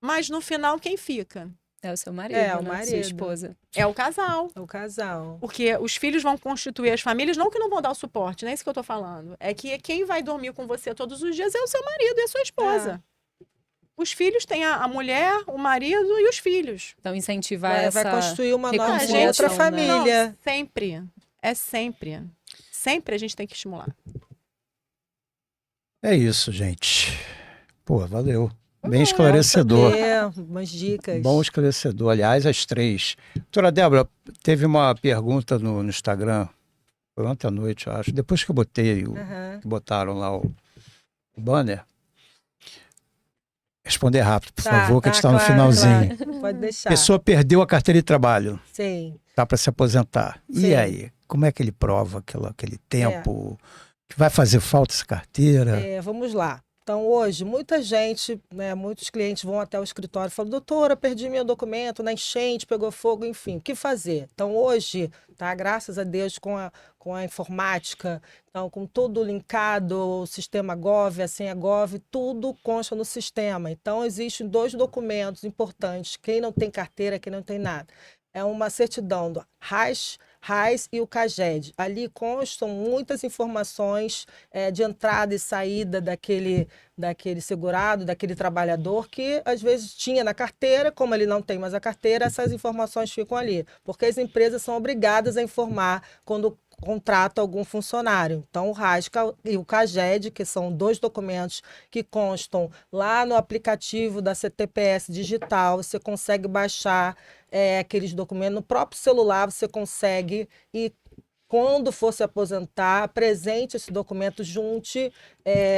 mas no final quem fica? É o seu marido, É, o né? marido. Sua esposa. É o casal. É o casal. Porque os filhos vão constituir as famílias, não que não vão dar o suporte, não é isso que eu tô falando. É que quem vai dormir com você todos os dias é o seu marido e a sua esposa. Os filhos têm a mulher, o marido e os filhos. Então, incentivar Vai essa... construir uma nova reconciliação, outra né? família. Não, sempre. É sempre. Sempre a gente tem que estimular. É isso, gente. Pô, valeu. Bem Bom esclarecedor. saber umas dicas. Bom esclarecedor. Aliás, as 3. Doutora Débora, teve uma pergunta no Instagram, foi ontem à noite, eu acho, depois que eu botei, Aham. que botaram lá o banner. Responder rápido, por favor, que a gente está no claro, finalzinho. claro. Pode deixar. Pessoa perdeu a carteira de trabalho, Sim. tá para se aposentar. Sim. E aí? Como é que ele prova aquele tempo? Que vai fazer falta essa carteira? Vamos lá. Então, hoje, muita gente, né, muitos clientes vão até o escritório e falam, doutora, perdi meu documento na enchente, pegou fogo, enfim, o que fazer? Então, hoje, tá, graças a Deus, com a informática, então, com tudo linkado, o sistema Gov, a senha Gov, tudo consta no sistema. Então, existem 2 documentos importantes, quem não tem carteira, quem não tem nada. É uma certidão do RAIS e o CAGED. Ali constam muitas informações de entrada e saída daquele segurado, daquele trabalhador que às vezes tinha na carteira, como ele não tem mais a carteira, essas informações ficam ali, porque as empresas são obrigadas a informar quando contrata algum funcionário. Então, o RAS e o CAGED, que são 2 documentos que constam lá no aplicativo da CTPS digital, você consegue baixar aqueles documentos no próprio celular, você consegue e quando for se aposentar, apresente esse documento, junte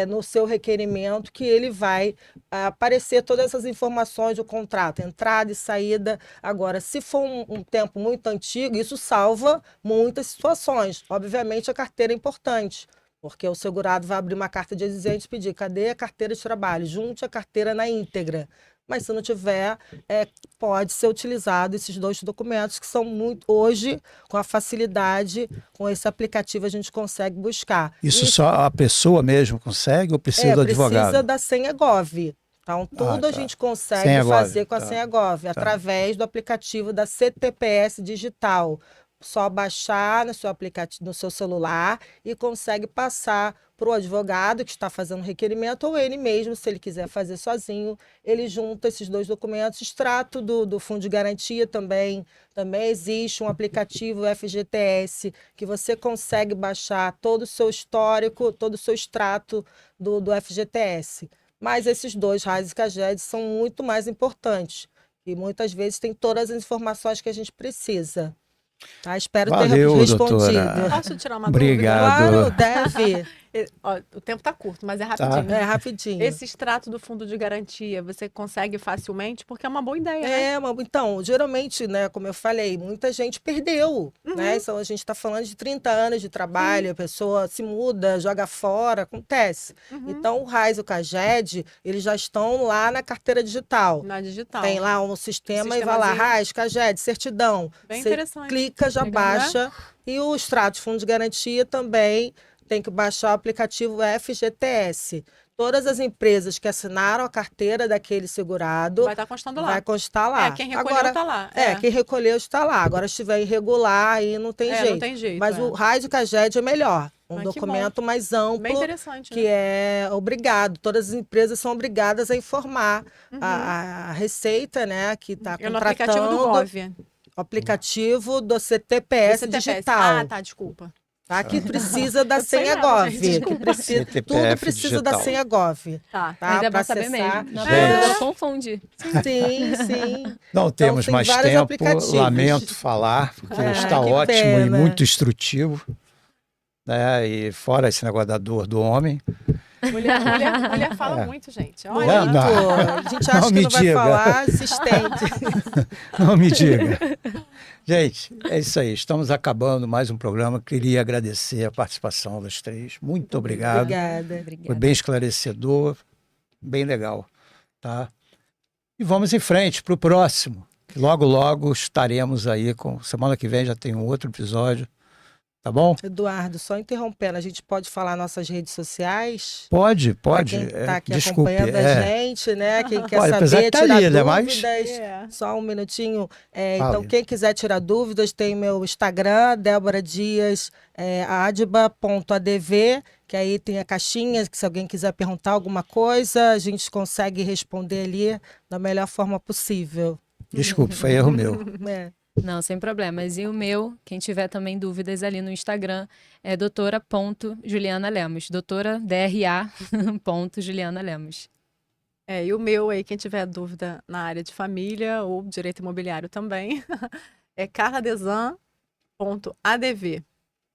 no seu requerimento, que ele vai aparecer todas essas informações do contrato, entrada e saída. Agora, se for um tempo muito antigo, isso salva muitas situações. Obviamente, a carteira é importante, porque o segurado vai abrir uma carta de exigente e pedir, cadê a carteira de trabalho? Junte a carteira na íntegra. Mas se não tiver, pode ser utilizado esses 2 documentos que são muito... Hoje, com a facilidade, com esse aplicativo, a gente consegue buscar. Isso só a pessoa mesmo consegue ou precisa do advogado? Precisa da senha Gov. Então, tudo a tá. gente consegue Senha Gov, fazer com a tá. Senha Gov, através do aplicativo da CTPS Digital. Só baixar no seu aplicativo, no seu celular e consegue passar para o advogado que está fazendo o requerimento ou ele mesmo, se ele quiser fazer sozinho, ele junta esses dois documentos, extrato do fundo de garantia também. Também existe um aplicativo FGTS que você consegue baixar todo o seu histórico, todo o seu extrato do FGTS. Mas esses dois, RAIS e CAGED, são muito mais importantes e muitas vezes tem todas as informações que a gente precisa. Tá? Espero ter Valeu, respondido. doutora. Posso tirar uma Obrigado. Claro, deve. Ó, o tempo tá curto, mas é rapidinho. É rapidinho. Esse extrato do fundo de garantia, você consegue facilmente? Porque é uma boa ideia, né? Então, geralmente, né, como eu falei, muita gente perdeu, né? Então, a gente está falando de 30 anos de trabalho, a pessoa se muda, joga fora, acontece. Então, o RAIS e o CAGED, eles já estão lá na carteira digital. Na digital. Tem lá um sistema e vai lá, Sistemazinho. RAIS, CAGED, certidão. Bem Você interessante. clica, já Legal, né? baixa. E o extrato de fundo de garantia também tem que baixar o aplicativo FGTS. Todas as empresas que assinaram a carteira daquele segurado Vai estar constando lá. vai constar lá. Quem recolheu Agora, tá lá. quem recolheu está lá. Agora, se estiver irregular, aí não tem jeito. Não tem jeito. Mas o RAIS e o CAGED é melhor. Um Que documento mais bem amplo, interessante, que é obrigado. Todas as empresas são obrigadas a informar Uhum. a receita, né, que está É no contratando. aplicativo do Gov. O aplicativo do CTPS Do CTPS. digital. Ah, tá, desculpa. Tá? Que precisa da Eu sei senha nada, Gov. gente, Que desculpa. precisa, CTPF tudo precisa da digital. senha Gov. Tá. Tá? Mas é Pra bom saber acessar. mesmo. Na Gente. verdade, não confunde. Sim, sim. Não temos tem mais vários tempo, aplicativos. lamento falar, porque está que ótimo e pena. muito instrutivo. Né? E fora esse negócio da dor do homem. Mulher fala muito, gente. Muito. Olha, Não. A gente acha Não que me não vai diga. falar, se estende. Não me diga. Gente, é isso aí. Estamos acabando mais um programa. Queria agradecer a participação das três. Muito obrigado. Obrigada. Foi bem esclarecedor, bem legal. Tá? E vamos em frente para o próximo. Logo, logo estaremos aí com. Semana que vem já tem um outro episódio. Tá bom? Eduardo, só interrompendo, a gente pode falar nossas redes sociais? Pode. Pra quem está aqui Desculpe. acompanhando a gente, né? Quem quer Pode, apesar saber, que tá tirar ali, né, mas- dúvidas. Só um minutinho. Fala Então, aí. quem quiser tirar dúvidas, tem meu Instagram, Débora Dias, adba.adv, que aí tem a caixinha, que se alguém quiser perguntar alguma coisa, a gente consegue responder ali da melhor forma possível. Desculpe, foi erro meu. É. Não, sem problemas. E o meu, quem tiver também dúvidas ali no Instagram, é doutora.Juliana Lemos. Doutora, DRA, ponto Juliana Lemos. e o meu aí, quem tiver dúvida na área de família ou direito imobiliário também, é carladesan.adv.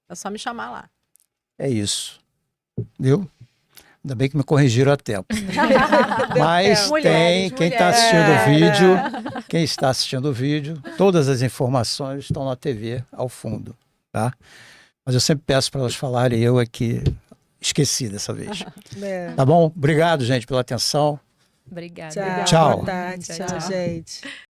É só me chamar lá. É isso. Viu? Ainda bem que me corrigiram a tempo. Mas Mulheres, quem está assistindo o vídeo, quem está assistindo o vídeo, todas as informações estão na TV ao fundo, tá? Mas eu sempre peço para elas falarem, eu aqui esqueci dessa vez. Tá bom? Obrigado, gente, pela atenção. Obrigada. Tchau. Tchau. Boa tarde. Tchau, Tchau, tchau. gente.